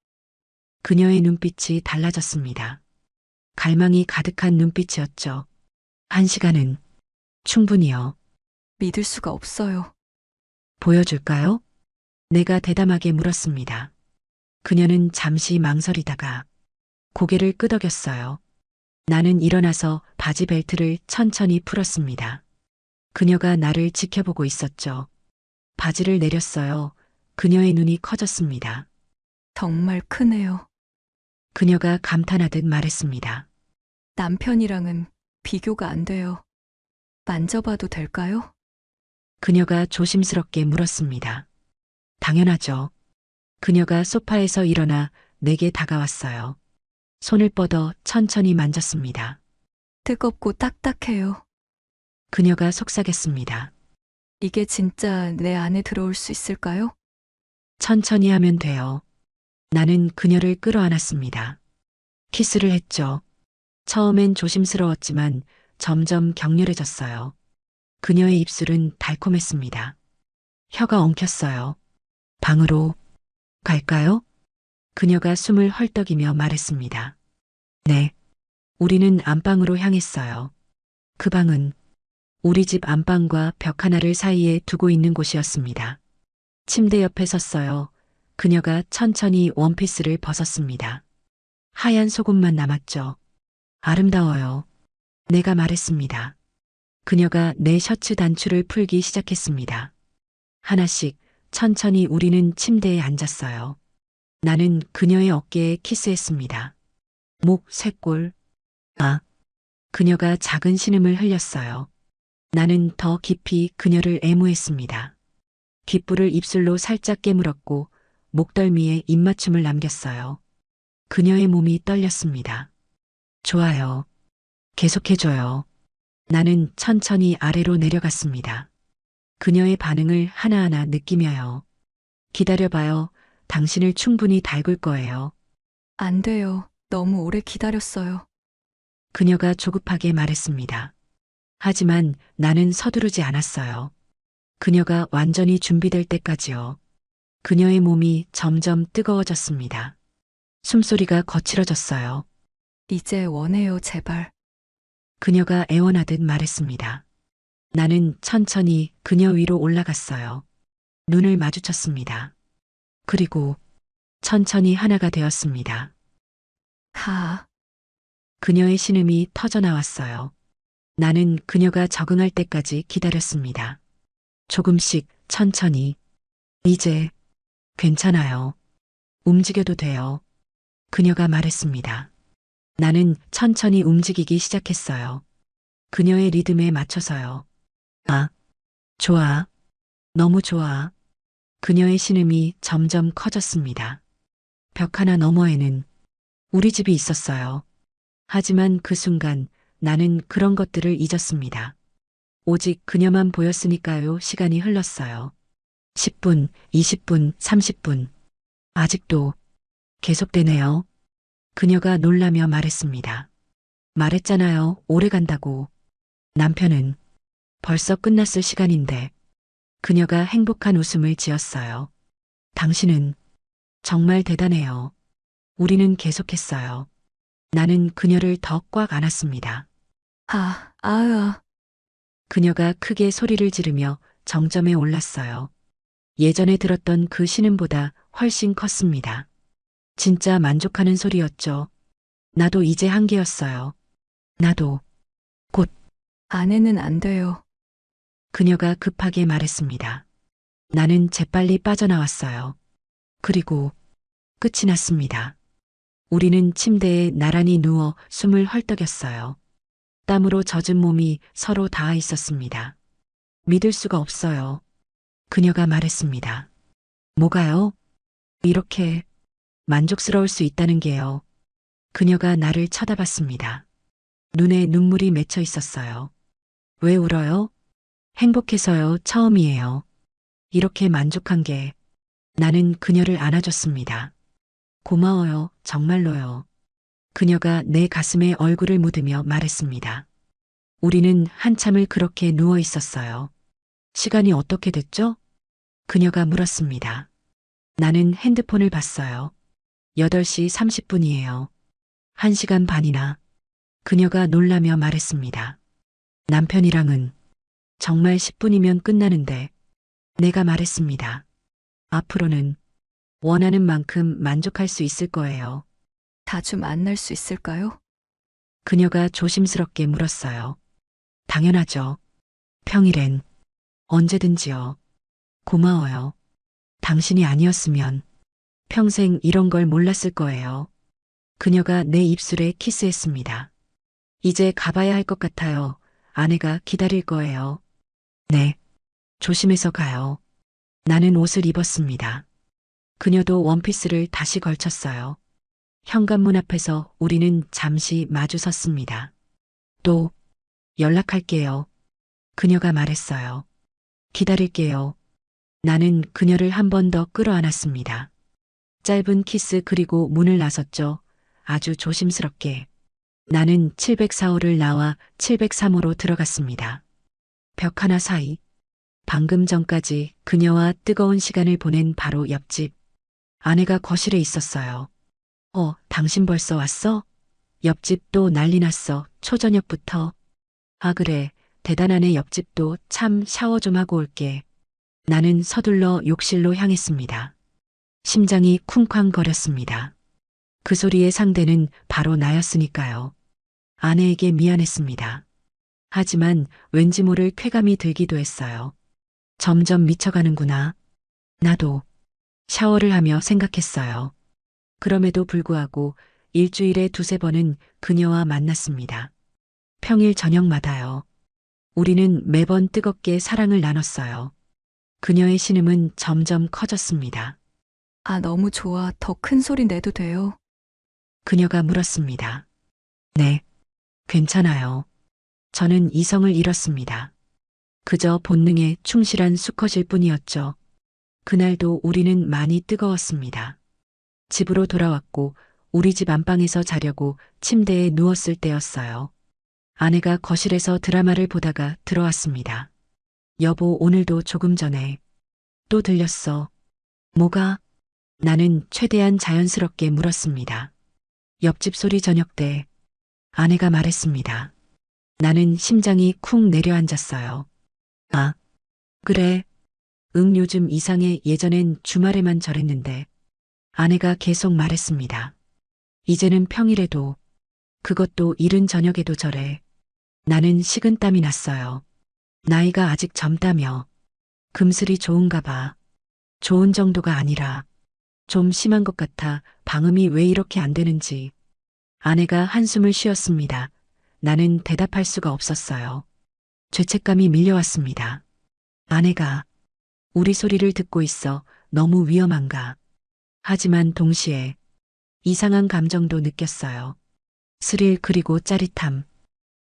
그녀의 눈빛이 달라졌습니다. 갈망이 가득한 눈빛이었죠. 1시간은 충분히요. 믿을 수가 없어요. 보여줄까요? 내가 대담하게 물었습니다. 그녀는 잠시 망설이다가 고개를 끄덕였어요. 나는 일어나서 바지 벨트를 천천히 풀었습니다. 그녀가 나를 지켜보고 있었죠. 바지를 내렸어요. 그녀의 눈이 커졌습니다. 정말 크네요. 그녀가 감탄하듯 말했습니다. 남편이랑은 비교가 안 돼요. 만져봐도 될까요? 그녀가 조심스럽게 물었습니다. 당연하죠. 그녀가 소파에서 일어나 내게 다가왔어요. 손을 뻗어 천천히 만졌습니다. 뜨겁고 딱딱해요. 그녀가 속삭였습니다. 이게 진짜 내 안에 들어올 수 있을까요? 천천히 하면 돼요. 나는 그녀를 끌어안았습니다. 키스를 했죠. 처음엔 조심스러웠지만 점점 격렬해졌어요. 그녀의 입술은 달콤했습니다. 혀가 엉켰어요. 방으로 갈까요? 그녀가 숨을 헐떡이며 말했습니다. 네. 우리는 안방으로 향했어요. 그 방은 우리 집 안방과 벽 하나를 사이에 두고 있는 곳이었습니다. 침대 옆에 섰어요. 그녀가 천천히 원피스를 벗었습니다. 하얀 속옷만 남았죠. 아름다워요. 내가 말했습니다. 그녀가 내 셔츠 단추를 풀기 시작했습니다. 하나씩 천천히 우리는 침대에 앉았어요. 나는 그녀의 어깨에 키스했습니다. 목, 쇄골. 아. 그녀가 작은 신음을 흘렸어요. 나는 더 깊이 그녀를 애무했습니다. 귓불을 입술로 살짝 깨물었고 목덜미에 입맞춤을 남겼어요. 그녀의 몸이 떨렸습니다. 좋아요. 계속해줘요. 나는 천천히 아래로 내려갔습니다. 그녀의 반응을 하나하나 느끼며요. 기다려봐요. 당신을 충분히 닳을 거예요. 안 돼요. 너무 오래 기다렸어요. 그녀가 조급하게 말했습니다. 하지만 나는 서두르지 않았어요. 그녀가 완전히 준비될 때까지요. 그녀의 몸이 점점 뜨거워졌습니다. 숨소리가 거칠어졌어요. 이제 원해요, 제발. 그녀가 애원하듯 말했습니다. 나는 천천히 그녀 위로 올라갔어요. 눈을 마주쳤습니다. 그리고 천천히 하나가 되었습니다. 하, 그녀의 신음이 터져나왔어요. 나는 그녀가 적응할 때까지 기다렸습니다. 조금씩 천천히. 이제 괜찮아요. 움직여도 돼요. 그녀가 말했습니다. 나는 천천히 움직이기 시작했어요. 그녀의 리듬에 맞춰서요. 아, 좋아. 너무 좋아. 그녀의 신음이 점점 커졌습니다. 벽 하나 너머에는 우리 집이 있었어요. 하지만 그 순간 나는 그런 것들을 잊었습니다. 오직 그녀만 보였으니까요. 시간이 흘렀어요. 10분, 20분, 30분. 아직도 계속되네요. 그녀가 놀라며 말했습니다. 말했잖아요. 오래 간다고. 남편은 벌써 끝났을 시간인데 그녀가 행복한 웃음을 지었어요. 당신은 정말 대단해요. 우리는 계속했어요. 나는 그녀를 더 꽉 안았습니다. 아으아. 그녀가 크게 소리를 지르며 정점에 올랐어요. 예전에 들었던 그 신음보다 훨씬 컸습니다. 진짜 만족하는 소리였죠. 나도 이제 한계였어요. 나도. 곧 아내는 안 돼요. 그녀가 급하게 말했습니다. 나는 재빨리 빠져나왔어요. 그리고 끝이 났습니다. 우리는 침대에 나란히 누워 숨을 헐떡였어요. 땀으로 젖은 몸이 서로 닿아 있었습니다. 믿을 수가 없어요. 그녀가 말했습니다. 뭐가요? 이렇게 만족스러울 수 있다는 게요. 그녀가 나를 쳐다봤습니다. 눈에 눈물이 맺혀 있었어요. 왜 울어요? 행복해서요. 처음이에요. 이렇게 만족한 게. 나는 그녀를 안아줬습니다. 고마워요. 정말로요. 그녀가 내 가슴에 얼굴을 묻으며 말했습니다. 우리는 한참을 그렇게 누워 있었어요. 시간이 어떻게 됐죠? 그녀가 물었습니다. 나는 핸드폰을 봤어요. 8시 30분이에요. 1시간 반이나. 그녀가 놀라며 말했습니다. 남편이랑은 정말 10분이면 끝나는데. 내가 말했습니다. 앞으로는 원하는 만큼 만족할 수 있을 거예요. 자주 만날 수 있을까요? 그녀가 조심스럽게 물었어요. 당연하죠. 평일엔 언제든지요. 고마워요. 당신이 아니었으면 평생 이런 걸 몰랐을 거예요. 그녀가 내 입술에 키스했습니다. 이제 가봐야 할 것 같아요. 아내가 기다릴 거예요. 네. 조심해서 가요. 나는 옷을 입었습니다. 그녀도 원피스를 다시 걸쳤어요. 현관문 앞에서 우리는 잠시 마주 섰습니다. 또 연락할게요. 그녀가 말했어요. 기다릴게요. 나는 그녀를 한 번 더 끌어안았습니다. 짧은 키스 그리고 문을 나섰죠. 아주 조심스럽게. 나는 704호를 나와 703호로 들어갔습니다. 벽 하나 사이. 방금 전까지 그녀와 뜨거운 시간을 보낸 바로 옆집. 아내가 거실에 있었어요. 당신 벌써 왔어? 옆집도 난리 났어. 초저녁부터. 아, 그래. 대단하네. 옆집도 참 샤워 좀 하고 올게. 나는 서둘러 욕실로 향했습니다. 심장이 쿵쾅거렸습니다. 그 소리의 상대는 바로 나였으니까요. 아내에게 미안했습니다. 하지만 왠지 모를 쾌감이 들기도 했어요. 점점 미쳐가는구나. 나도 샤워를 하며 생각했어요. 그럼에도 불구하고 일주일에 두세 번은 그녀와 만났습니다. 평일 저녁마다요. 우리는 매번 뜨겁게 사랑을 나눴어요. 그녀의 신음은 점점 커졌습니다. 아, 너무 좋아. 더 큰 소리 내도 돼요? 그녀가 물었습니다. 네, 괜찮아요. 저는 이성을 잃었습니다. 그저 본능에 충실한 수컷일 뿐이었죠. 그날도 우리는 많이 뜨거웠습니다. 집으로 돌아왔고 우리 집 안방에서 자려고 침대에 누웠을 때였어요. 아내가 거실에서 드라마를 보다가 들어왔습니다. 여보, 오늘도 조금 전에 또 들렸어. 뭐가? 나는 최대한 자연스럽게 물었습니다. 옆집 소리 저녁 때 아내가 말했습니다. 나는 심장이 쿵 내려앉았어요. 아, 그래. 응, 요즘 이상해. 예전엔 주말에만 저랬는데. 아내가 계속 말했습니다. 이제는 평일에도, 그것도 이른 저녁에도 저래. 나는 식은땀이 났어요. 나이가 아직 젊다며. 금슬이 좋은가 봐. 좋은 정도가 아니라 좀 심한 것 같아. 방음이 왜 이렇게 안 되는지. 아내가 한숨을 쉬었습니다. 나는 대답할 수가 없었어요. 죄책감이 밀려왔습니다. 아내가 우리 소리를 듣고 있어. 너무 위험한가. 하지만 동시에 이상한 감정도 느꼈어요. 스릴 그리고 짜릿함.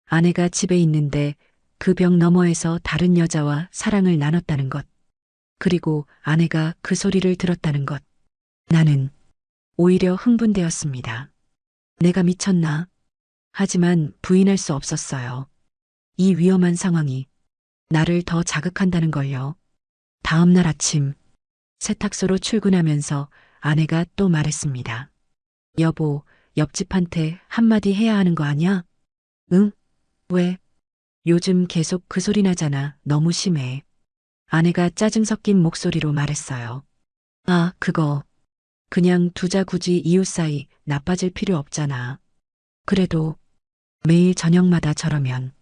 아내가 집에 있는데 그 벽 너머에서 다른 여자와 사랑을 나눴다는 것. 그리고 아내가 그 소리를 들었다는 것. 나는 오히려 흥분되었습니다. 내가 미쳤나? 하지만 부인할 수 없었어요. 이 위험한 상황이 나를 더 자극한다는 걸요. 다음 날 아침, 세탁소로 출근하면서 아내가 또 말했습니다. 여보, 옆집한테 한마디 해야 하는 거 아니야? 응? 왜? 요즘 계속 그 소리 나잖아. 너무 심해. 아내가 짜증 섞인 목소리로 말했어요. 아, 그거. 그냥 두자 굳이 이웃 사이 나빠질 필요 없잖아. 그래도 매일 저녁마다 저러면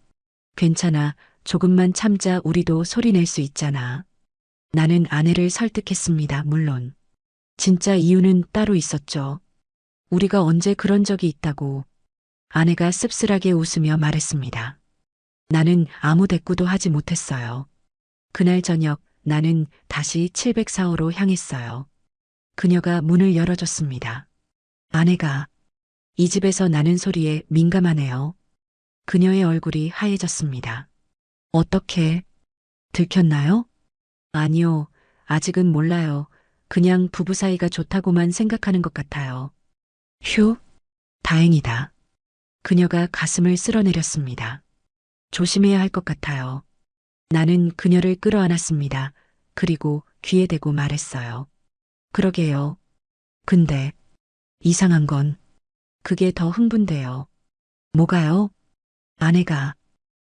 괜찮아. 조금만 참자. 우리도 소리 낼 수 있잖아. 나는 아내를 설득했습니다. 물론. 진짜 이유는 따로 있었죠. 우리가 언제 그런 적이 있다고. 아내가 씁쓸하게 웃으며 말했습니다. 나는 아무 대꾸도 하지 못했어요. 그날 저녁 나는 다시 704호로 향했어요. 그녀가 문을 열어줬습니다. 아내가 이 집에서 나는 소리에 민감하네요. 그녀의 얼굴이 하얘졌습니다. 어떻게 들켰나요? 아니요, 아직은 몰라요. 그냥 부부 사이가 좋다고만 생각하는 것 같아요. 휴, 다행이다. 그녀가 가슴을 쓸어내렸습니다. 조심해야 할 것 같아요. 나는 그녀를 끌어안았습니다. 그리고 귀에 대고 말했어요. 그러게요. 근데 이상한 건 그게 더 흥분돼요. 뭐가요? 아내가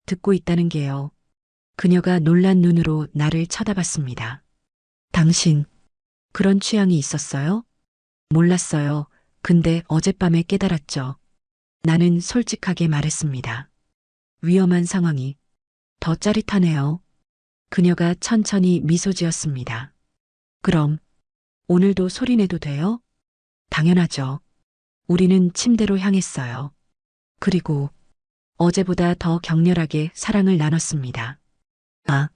듣고 있다는 게요. 그녀가 놀란 눈으로 나를 쳐다봤습니다. 당신 그런 취향이 있었어요? 몰랐어요. 근데 어젯밤에 깨달았죠. 나는 솔직하게 말했습니다. 위험한 상황이 더 짜릿하네요. 그녀가 천천히 미소 지었습니다. 그럼 오늘도 소리내도 돼요? 당연하죠. 우리는 침대로 향했어요. 그리고 어제보다 더 격렬하게 사랑을 나눴습니다. 아,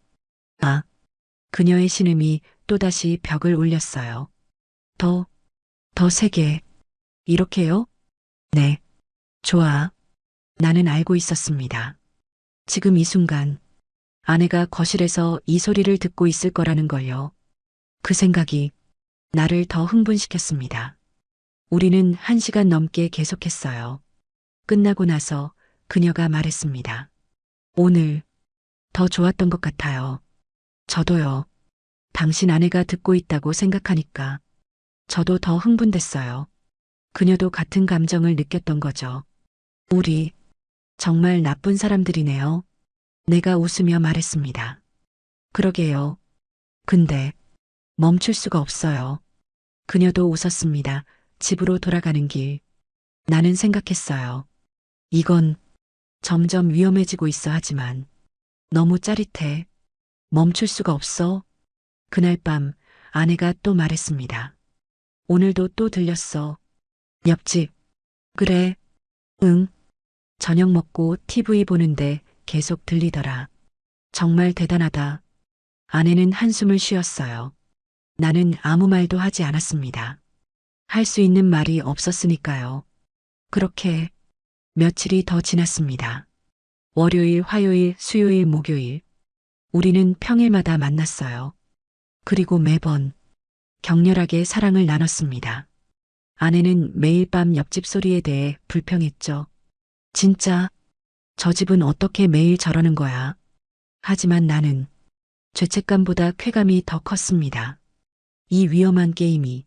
아, 그녀의 신음이 또다시 벽을 울렸어요. 더, 더 세게. 이렇게요? 네. 좋아. 나는 알고 있었습니다. 지금 이 순간 아내가 거실에서 이 소리를 듣고 있을 거라는 걸요. 그 생각이 나를 더 흥분시켰습니다. 우리는 1시간 넘게 계속했어요. 끝나고 나서 그녀가 말했습니다. 오늘 더 좋았던 것 같아요. 저도요. 당신 아내가 듣고 있다고 생각하니까 저도 더 흥분됐어요. 그녀도 같은 감정을 느꼈던 거죠. 우리 정말 나쁜 사람들이네요. 내가 웃으며 말했습니다. 그러게요. 근데 멈출 수가 없어요. 그녀도 웃었습니다. 집으로 돌아가는 길. 나는 생각했어요. 이건 점점 위험해지고 있어 하지만 너무 짜릿해. 멈출 수가 없어. 그날 밤 아내가 또 말했습니다. 오늘도 또 들렸어. 옆집. 그래. 응. 저녁 먹고 TV 보는데 계속 들리더라. 정말 대단하다. 아내는 한숨을 쉬었어요. 나는 아무 말도 하지 않았습니다. 할 수 있는 말이 없었으니까요. 그렇게 며칠이 더 지났습니다. 월요일, 화요일, 수요일, 목요일. 우리는 평일마다 만났어요. 그리고 매번 격렬하게 사랑을 나눴습니다. 아내는 매일 밤 옆집 소리에 대해 불평했죠. 진짜 저 집은 어떻게 매일 저러는 거야. 하지만 나는 죄책감보다 쾌감이 더 컸습니다. 이 위험한 게임이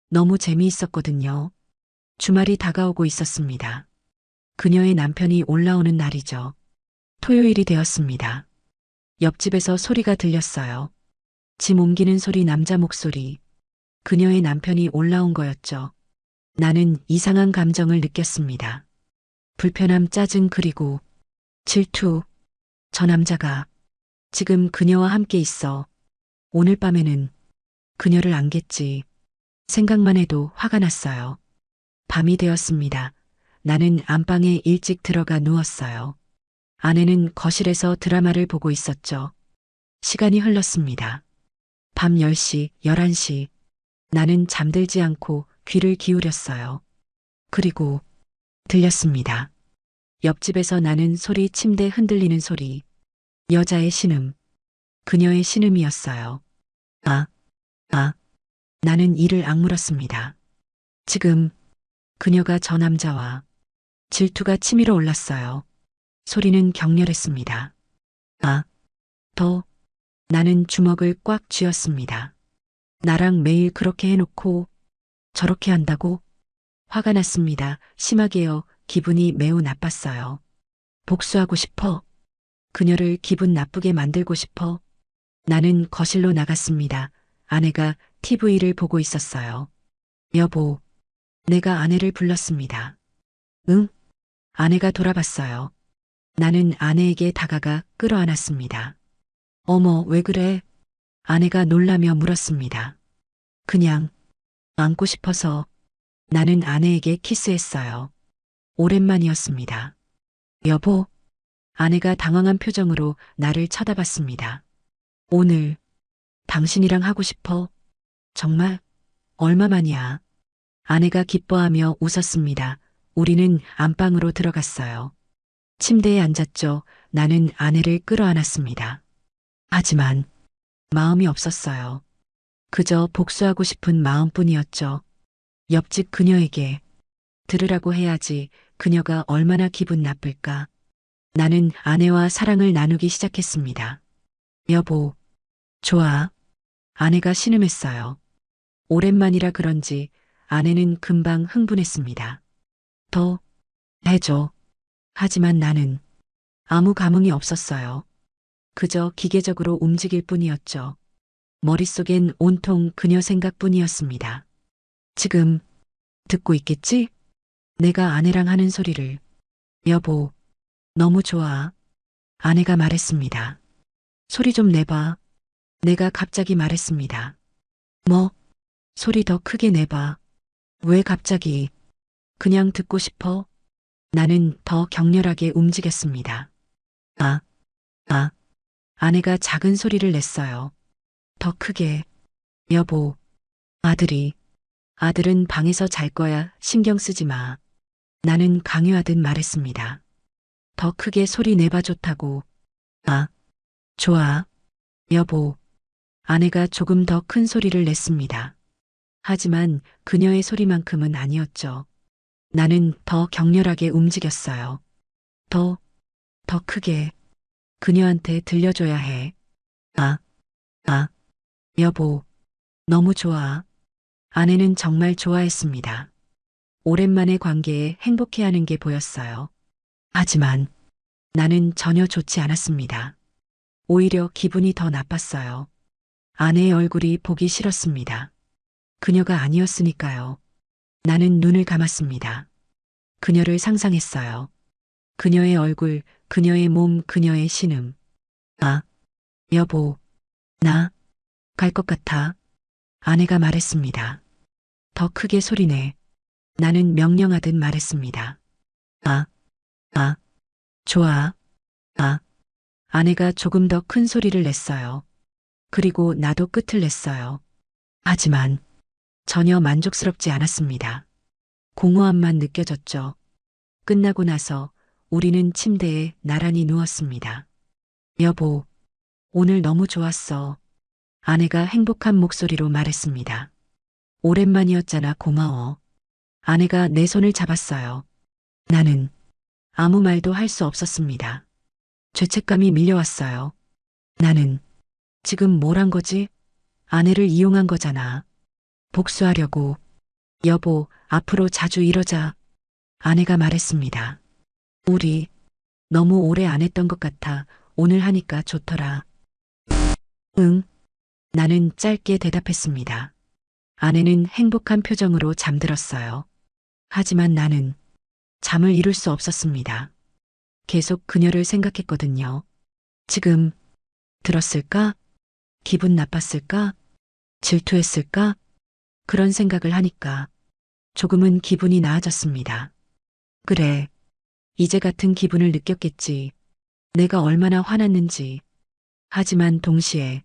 너무 재미있었거든요. 주말이 다가오고 있었습니다. 그녀의 남편이 올라오는 날이죠. 토요일이 되었습니다. 옆집에서 소리가 들렸어요. 짐 옮기는 소리, 남자 목소리. 그녀의 남편이 올라온 거였죠. 나는 이상한 감정을 느꼈습니다. 불편함, 짜증, 그리고 질투. 저 남자가 지금 그녀와 함께 있어. 오늘 밤에는 그녀를 안겠지. 생각만 해도 화가 났어요. 밤이 되었습니다. 나는 안방에 일찍 들어가 누웠어요. 아내는 거실에서 드라마를 보고 있었죠. 시간이 흘렀습니다. 밤 10시, 11시. 나는 잠들지 않고 귀를 기울였어요. 그리고 들렸습니다. 옆집에서 나는 소리, 침대 흔들리는 소리. 여자의 신음. 그녀의 신음이었어요. 아, 아. 나는 이를 악물었습니다. 지금 그녀가 저 남자와 질투가 치밀어 올랐어요. 소리는 격렬했습니다. 아, 더. 나는 주먹을 꽉 쥐었습니다. 나랑 매일 그렇게 해놓고 저렇게 한다고? 화가 났습니다. 심하게요. 기분이 매우 나빴어요. 복수하고 싶어. 그녀를 기분 나쁘게 만들고 싶어. 나는 거실로 나갔습니다. 아내가 TV를 보고 있었어요. 여보, 내가 아내를 불렀습니다. 응? 아내가 돌아봤어요. 나는 아내에게 다가가 끌어안았습니다. 어머, 왜 그래? 아내가 놀라며 물었습니다. 그냥 안고 싶어서. 나는 아내에게 키스했어요. 오랜만이었습니다. 여보, 아내가 당황한 표정으로 나를 쳐다봤습니다. 오늘 당신이랑 하고 싶어? 정말? 얼마만이야? 아내가 기뻐하며 웃었습니다. 우리는 안방으로 들어갔어요. 침대에 앉았죠. 나는 아내를 끌어안았습니다. 하지만 마음이 없었어요. 그저 복수하고 싶은 마음뿐이었죠. 옆집 그녀에게 들으라고 해야지. 그녀가 얼마나 기분 나쁠까. 나는 아내와 사랑을 나누기 시작했습니다. 여보, 좋아. 아내가 신음했어요. 오랜만이라 그런지 아내는 금방 흥분했습니다. 더 해줘. 하지만 나는 아무 감흥이 없었어요. 그저 기계적으로 움직일 뿐이었죠. 머릿속엔 온통 그녀 생각뿐이었습니다. 지금 듣고 있겠지? 내가 아내랑 하는 소리를. 여보, 너무 좋아. 아내가 말했습니다. 소리 좀 내봐. 내가 갑자기 말했습니다. 뭐? 소리 더 크게 내봐. 왜 갑자기? 그냥 듣고 싶어. 나는 더 격렬하게 움직였습니다. 아, 아. 아내가 작은 소리를 냈어요. 더 크게. 여보, 아들은 방에서 잘 거야. 신경 쓰지 마. 나는 강요하듯 말했습니다. 더 크게 소리 내봐 좋다고. 아, 좋아. 여보. 아내가 조금 더 큰 소리를 냈습니다. 하지만 그녀의 소리만큼은 아니었죠. 나는 더 격렬하게 움직였어요. 더 크게. 그녀한테 들려줘야 해. 아, 여보. 너무 좋아. 아내는 정말 좋아했습니다. 오랜만의 관계에 행복해하는 게 보였어요. 하지만 나는 전혀 좋지 않았습니다. 오히려 기분이 더 나빴어요. 아내의 얼굴이 보기 싫었습니다. 그녀가 아니었으니까요. 나는 눈을 감았습니다. 그녀를 상상했어요. 그녀의 얼굴, 그녀의 몸, 그녀의 신음. 아, 여보, 나 갈 것 같아. 아내가 말했습니다. 더 크게 소리내. 나는 명령하듯 말했습니다. 아, 좋아. 아. 아내가 조금 더 큰 소리를 냈어요. 그리고 나도 끝을 냈어요. 하지만 전혀 만족스럽지 않았습니다. 공허함만 느껴졌죠. 끝나고 나서 우리는 침대에 나란히 누웠습니다. 여보, 오늘 너무 좋았어. 아내가 행복한 목소리로 말했습니다. 오랜만이었잖아. 고마워. 아내가 내 손을 잡았어요. 나는 아무 말도 할 수 없었습니다. 죄책감이 밀려왔어요. 나는 지금 뭘 한 거지? 아내를 이용한 거잖아. 복수하려고. 여보, 앞으로 자주 이러자. 아내가 말했습니다. 우리 너무 오래 안 했던 것 같아. 오늘 하니까 좋더라. 응. 나는 짧게 대답했습니다. 아내는 행복한 표정으로 잠들었어요. 하지만 나는 잠을 이룰 수 없었습니다. 계속 그녀를 생각했거든요. 지금 들었을까? 기분 나빴을까? 질투했을까? 그런 생각을 하니까 조금은 기분이 나아졌습니다. 그래, 이제 같은 기분을 느꼈겠지. 내가 얼마나 화났는지. 하지만 동시에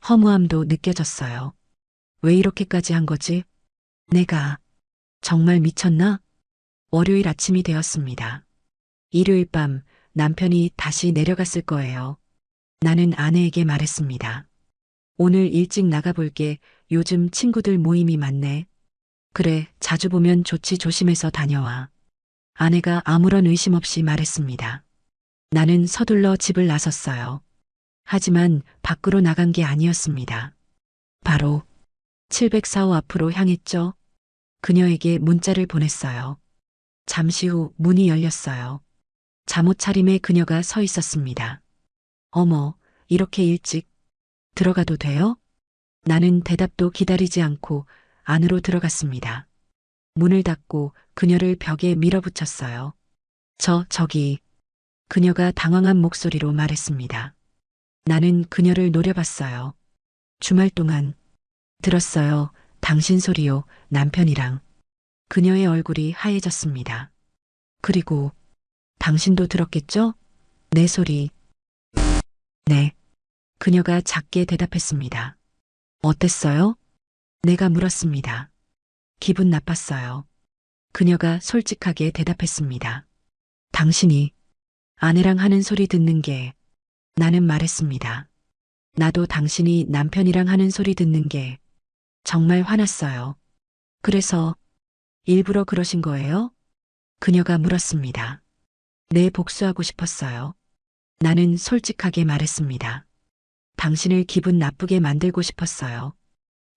허무함도 느껴졌어요. 왜 이렇게까지 한 거지? 내가 정말 미쳤나? 월요일 아침이 되었습니다. 일요일 밤 남편이 다시 내려갔을 거예요. 나는 아내에게 말했습니다. 오늘 일찍 나가볼게. 요즘 친구들 모임이 많네. 그래, 자주 보면 좋지. 조심해서 다녀와. 아내가 아무런 의심 없이 말했습니다. 나는 서둘러 집을 나섰어요. 하지만 밖으로 나간 게 아니었습니다. 바로 704호 앞으로 향했죠. 그녀에게 문자를 보냈어요. 잠시 후 문이 열렸어요. 잠옷 차림에 그녀가 서 있었습니다. 어머, 이렇게 일찍 들어가도 돼요? 나는 대답도 기다리지 않고 안으로 들어갔습니다. 문을 닫고 그녀를 벽에 밀어붙였어요. 저기, 그녀가 당황한 목소리로 말했습니다. 나는 그녀를 노려봤어요. 주말 동안 들었어요. 당신 소리요, 남편이랑. 그녀의 얼굴이 하얘졌습니다. 그리고 당신도 들었겠죠? 내 소리. 네. 그녀가 작게 대답했습니다. 어땠어요? 내가 물었습니다. 기분 나빴어요. 그녀가 솔직하게 대답했습니다. 당신이 아내랑 하는 소리 듣는 게 나는 말했습니다. 나도 당신이 남편이랑 하는 소리 듣는 게 정말 화났어요. 그래서 일부러 그러신 거예요? 그녀가 물었습니다. 네, 복수하고 싶었어요. 나는 솔직하게 말했습니다. 당신을 기분 나쁘게 만들고 싶었어요.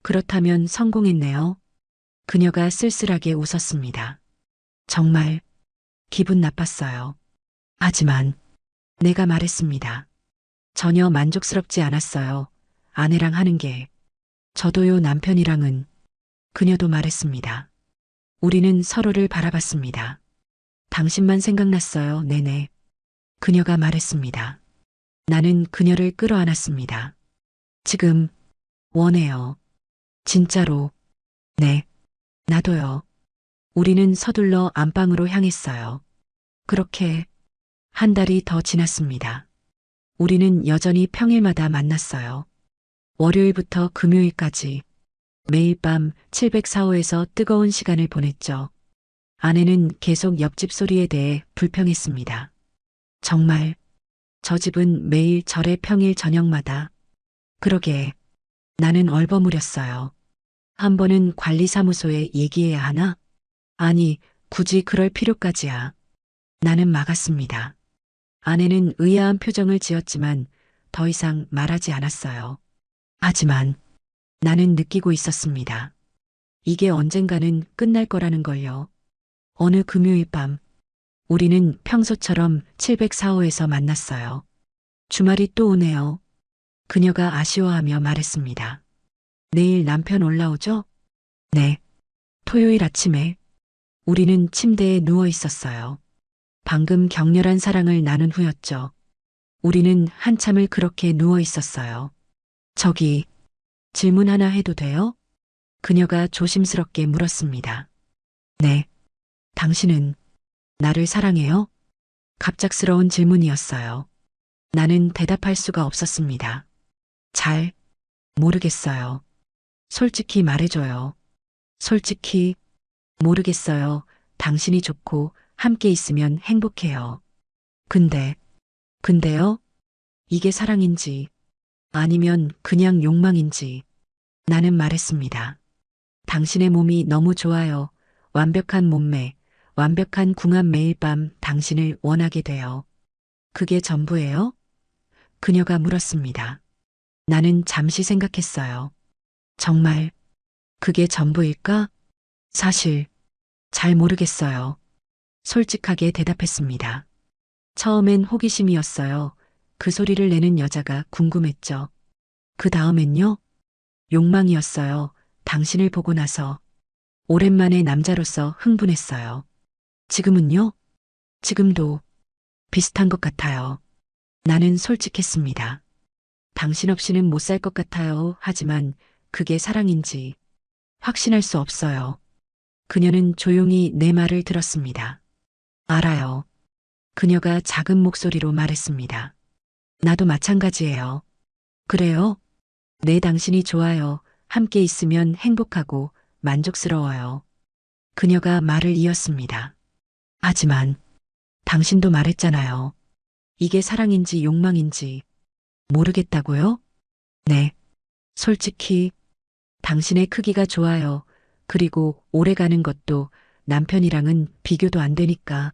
그렇다면 성공했네요. 그녀가 쓸쓸하게 웃었습니다. 정말 기분 나빴어요. 하지만 내가 말했습니다. 전혀 만족스럽지 않았어요. 아내랑 하는 게. 저도요, 남편이랑은. 그녀도 말했습니다. 우리는 서로를 바라봤습니다. 당신만 생각났어요. 네네. 그녀가 말했습니다. 나는 그녀를 끌어안았습니다. 지금 원해요. 진짜로. 네. 나도요. 우리는 서둘러 안방으로 향했어요. 그렇게 한 달이 더 지났습니다. 우리는 여전히 평일마다 만났어요. 월요일부터 금요일까지 매일 밤 704호에서 뜨거운 시간을 보냈죠. 아내는 계속 옆집 소리에 대해 불평했습니다. 정말 저 집은 매일 절의 평일 저녁마다. 그러게 나는 얼버무렸어요. 한 번은 관리사무소에 얘기해야 하나? 아니, 굳이 그럴 필요까지야. 나는 막았습니다. 아내는 의아한 표정을 지었지만 더 이상 말하지 않았어요. 하지만 나는 느끼고 있었습니다. 이게 언젠가는 끝날 거라는 걸요. 어느 금요일 밤, 우리는 평소처럼 704호에서 만났어요. 주말이 또 오네요. 그녀가 아쉬워하며 말했습니다. 내일 남편 올라오죠? 네. 토요일 아침에 우리는 침대에 누워 있었어요. 방금 격렬한 사랑을 나눈 후였죠. 우리는 한참을 그렇게 누워 있었어요. 저기, 질문 하나 해도 돼요? 그녀가 조심스럽게 물었습니다. 네. 당신은 나를 사랑해요? 갑작스러운 질문이었어요. 나는 대답할 수가 없었습니다. 잘 모르겠어요. 솔직히 말해줘요. 솔직히 모르겠어요. 당신이 좋고 함께 있으면 행복해요. 근데요? 이게 사랑인지 아니면 그냥 욕망인지 나는 말했습니다. 당신의 몸이 너무 좋아요. 완벽한 몸매, 완벽한 궁합 매일 밤 당신을 원하게 돼요. 그게 전부예요? 그녀가 물었습니다. 나는 잠시 생각했어요. 정말 그게 전부일까? 사실 잘 모르겠어요. 솔직하게 대답했습니다. 처음엔 호기심이었어요. 그 소리를 내는 여자가 궁금했죠. 그 다음엔요? 욕망이었어요. 당신을 보고 나서 오랜만에 남자로서 흥분했어요. 지금은요? 지금도 비슷한 것 같아요. 나는 솔직했습니다. 당신 없이는 못 살 것 같아요. 하지만 그게 사랑인지 확신할 수 없어요. 그녀는 조용히 내 말을 들었습니다. 알아요. 그녀가 작은 목소리로 말했습니다. 나도 마찬가지예요. 그래요? 네, 당신이 좋아요. 함께 있으면 행복하고 만족스러워요. 그녀가 말을 이었습니다. 하지만 당신도 말했잖아요. 이게 사랑인지 욕망인지 모르겠다고요? 네. 솔직히 당신의 크기가 좋아요. 그리고 오래 가는 것도 남편이랑은 비교도 안 되니까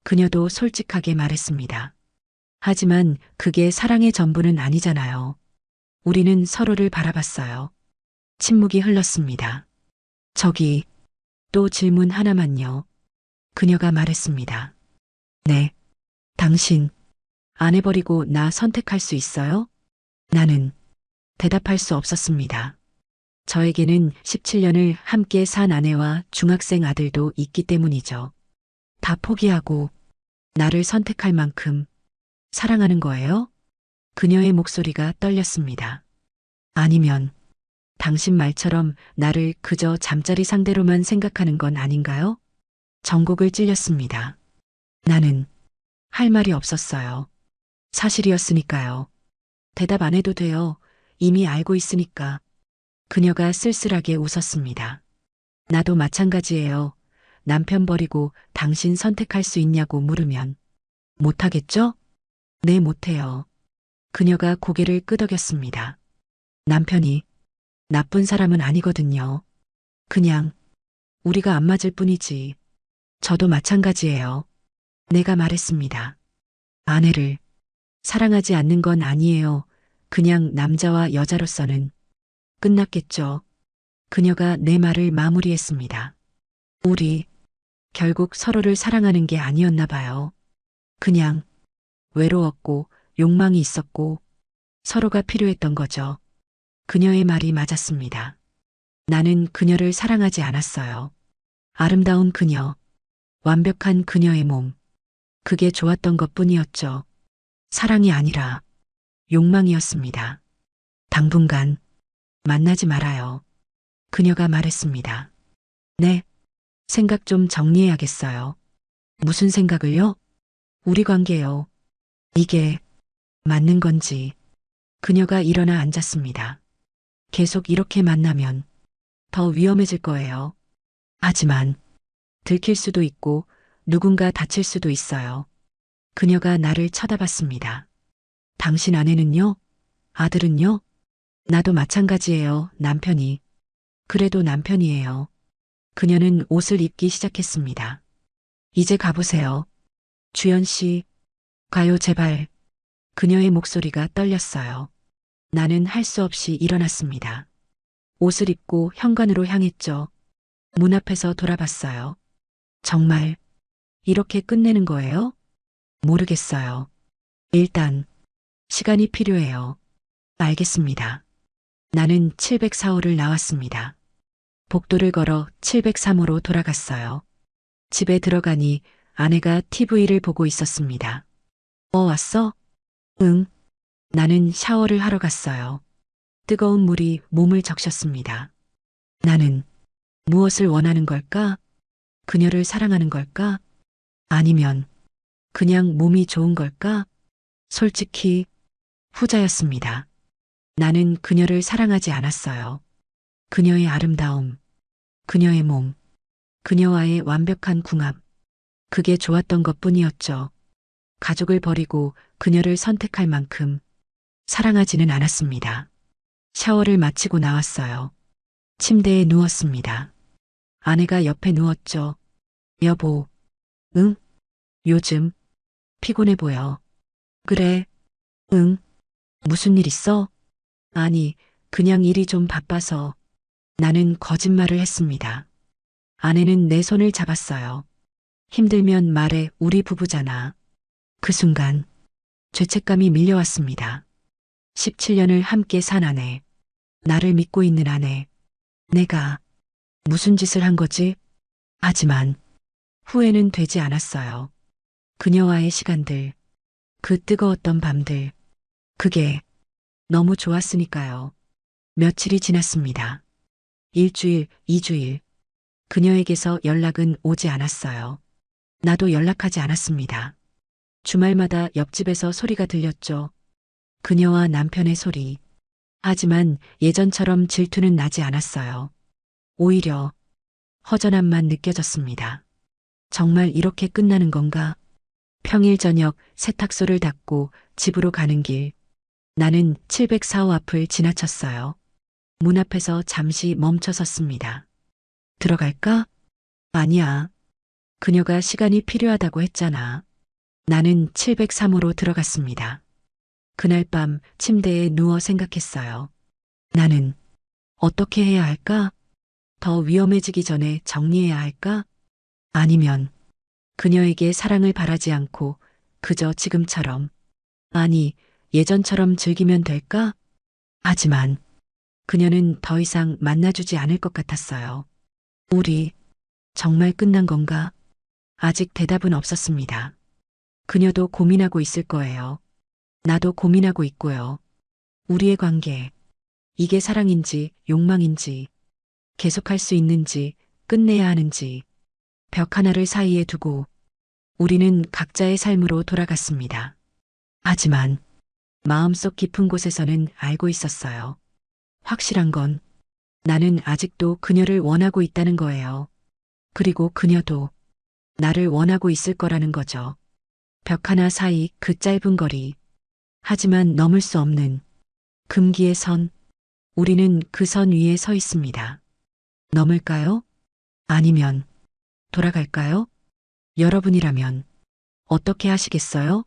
그녀도 솔직하게 말했습니다. 하지만 그게 사랑의 전부는 아니잖아요. 우리는 서로를 바라봤어요. 침묵이 흘렀습니다. 저기, 또 질문 하나만요. 그녀가 말했습니다. 네. 당신, 아내 버리고 나 선택할 수 있어요? 나는 대답할 수 없었습니다. 저에게는 17년을 함께 산 아내와 중학생 아들도 있기 때문이죠. 다 포기하고 나를 선택할 만큼 사랑하는 거예요? 그녀의 목소리가 떨렸습니다. 아니면 당신 말처럼 나를 그저 잠자리 상대로만 생각하는 건 아닌가요? 전곡을 찔렸습니다. 나는 할 말이 없었어요. 사실이었으니까요. 대답 안 해도 돼요. 이미 알고 있으니까. 그녀가 쓸쓸하게 웃었습니다. 나도 마찬가지예요. 남편 버리고 당신 선택할 수 있냐고 물으면 못하겠죠? 네, 못해요. 그녀가 고개를 끄덕였습니다. 남편이 나쁜 사람은 아니거든요. 그냥 우리가 안 맞을 뿐이지. 저도 마찬가지예요. 내가 말했습니다. 아내를 사랑하지 않는 건 아니에요. 그냥 남자와 여자로서는 끝났겠죠. 그녀가 내 말을 마무리했습니다. 우리 결국 서로를 사랑하는 게 아니었나 봐요. 그냥 외로웠고 욕망이 있었고 서로가 필요했던 거죠. 그녀의 말이 맞았습니다. 나는 그녀를 사랑하지 않았어요. 아름다운 그녀, 완벽한 그녀의 몸, 그게 좋았던 것뿐이었죠. 사랑이 아니라 욕망이었습니다. 당분간 만나지 말아요. 그녀가 말했습니다. 네, 생각 좀 정리해야겠어요. 무슨 생각을요? 우리 관계요. 이게 맞는 건지. 그녀가 일어나 앉았습니다. 계속 이렇게 만나면 더 위험해질 거예요. 하지만 들킬 수도 있고 누군가 다칠 수도 있어요. 그녀가 나를 쳐다봤습니다. 당신 아내는요? 아들은요? 나도 마찬가지예요, 남편이. 그래도 남편이에요. 그녀는 옷을 입기 시작했습니다. 이제 가보세요. 주연 씨, 가요 제발. 그녀의 목소리가 떨렸어요. 나는 할 수 없이 일어났습니다. 옷을 입고 현관으로 향했죠. 문 앞에서 돌아봤어요. 정말 이렇게 끝내는 거예요? 모르겠어요. 일단 시간이 필요해요. 알겠습니다. 나는 704호를 나왔습니다. 복도를 걸어 703호로 돌아갔어요. 집에 들어가니 아내가 TV를 보고 있었습니다. 왔어? 응. 나는 샤워를 하러 갔어요. 뜨거운 물이 몸을 적셨습니다. 나는 무엇을 원하는 걸까? 그녀를 사랑하는 걸까? 아니면 그냥 몸이 좋은 걸까? 솔직히 후자였습니다. 나는 그녀를 사랑하지 않았어요. 그녀의 아름다움, 그녀의 몸, 그녀와의 완벽한 궁합, 그게 좋았던 것뿐이었죠. 가족을 버리고 그녀를 선택할 만큼 사랑하지는 않았습니다. 샤워를 마치고 나왔어요. 침대에 누웠습니다. 아내가 옆에 누웠죠. 여보, 응? 요즘 피곤해 보여. 그래, 응. 무슨 일 있어? 아니, 그냥 일이 좀 바빠서. 나는 거짓말을 했습니다. 아내는 내 손을 잡았어요. 힘들면 말해, 우리 부부잖아. 그 순간 죄책감이 밀려왔습니다. 17년을 함께 산 아내, 나를 믿고 있는 아내, 내가 무슨 짓을 한 거지? 하지만 후회는 되지 않았어요. 그녀와의 시간들, 그 뜨거웠던 밤들, 그게 너무 좋았으니까요. 며칠이 지났습니다. 일주일, 2주일. 그녀에게서 연락은 오지 않았어요. 나도 연락하지 않았습니다. 주말마다 옆집에서 소리가 들렸죠. 그녀와 남편의 소리. 하지만 예전처럼 질투는 나지 않았어요. 오히려 허전함만 느껴졌습니다. 정말 이렇게 끝나는 건가? 평일 저녁 세탁소를 닫고 집으로 가는 길. 나는 704호 앞을 지나쳤어요. 문 앞에서 잠시 멈춰 섰습니다. 들어갈까? 아니야. 그녀가 시간이 필요하다고 했잖아. 나는 703호로 들어갔습니다. 그날 밤 침대에 누워 생각했어요. 나는 어떻게 해야 할까? 더 위험해지기 전에 정리해야 할까? 아니면 그녀에게 사랑을 바라지 않고 그저 지금처럼, 아니, 예전처럼 즐기면 될까? 하지만 그녀는 더 이상 만나주지 않을 것 같았어요. 우리 정말 끝난 건가? 아직 대답은 없었습니다. 그녀도 고민하고 있을 거예요. 나도 고민하고 있고요. 우리의 관계, 이게 사랑인지 욕망인지, 계속할 수 있는지 끝내야 하는지, 벽 하나를 사이에 두고 우리는 각자의 삶으로 돌아갔습니다. 하지만 마음속 깊은 곳에서는 알고 있었어요. 확실한 건 나는 아직도 그녀를 원하고 있다는 거예요. 그리고 그녀도 나를 원하고 있을 거라는 거죠. 벽 하나 사이 그 짧은 거리. 하지만 넘을 수 없는 금기의 선. 우리는 그 선 위에 서 있습니다. 넘을까요? 아니면 돌아갈까요? 여러분이라면 어떻게 하시겠어요?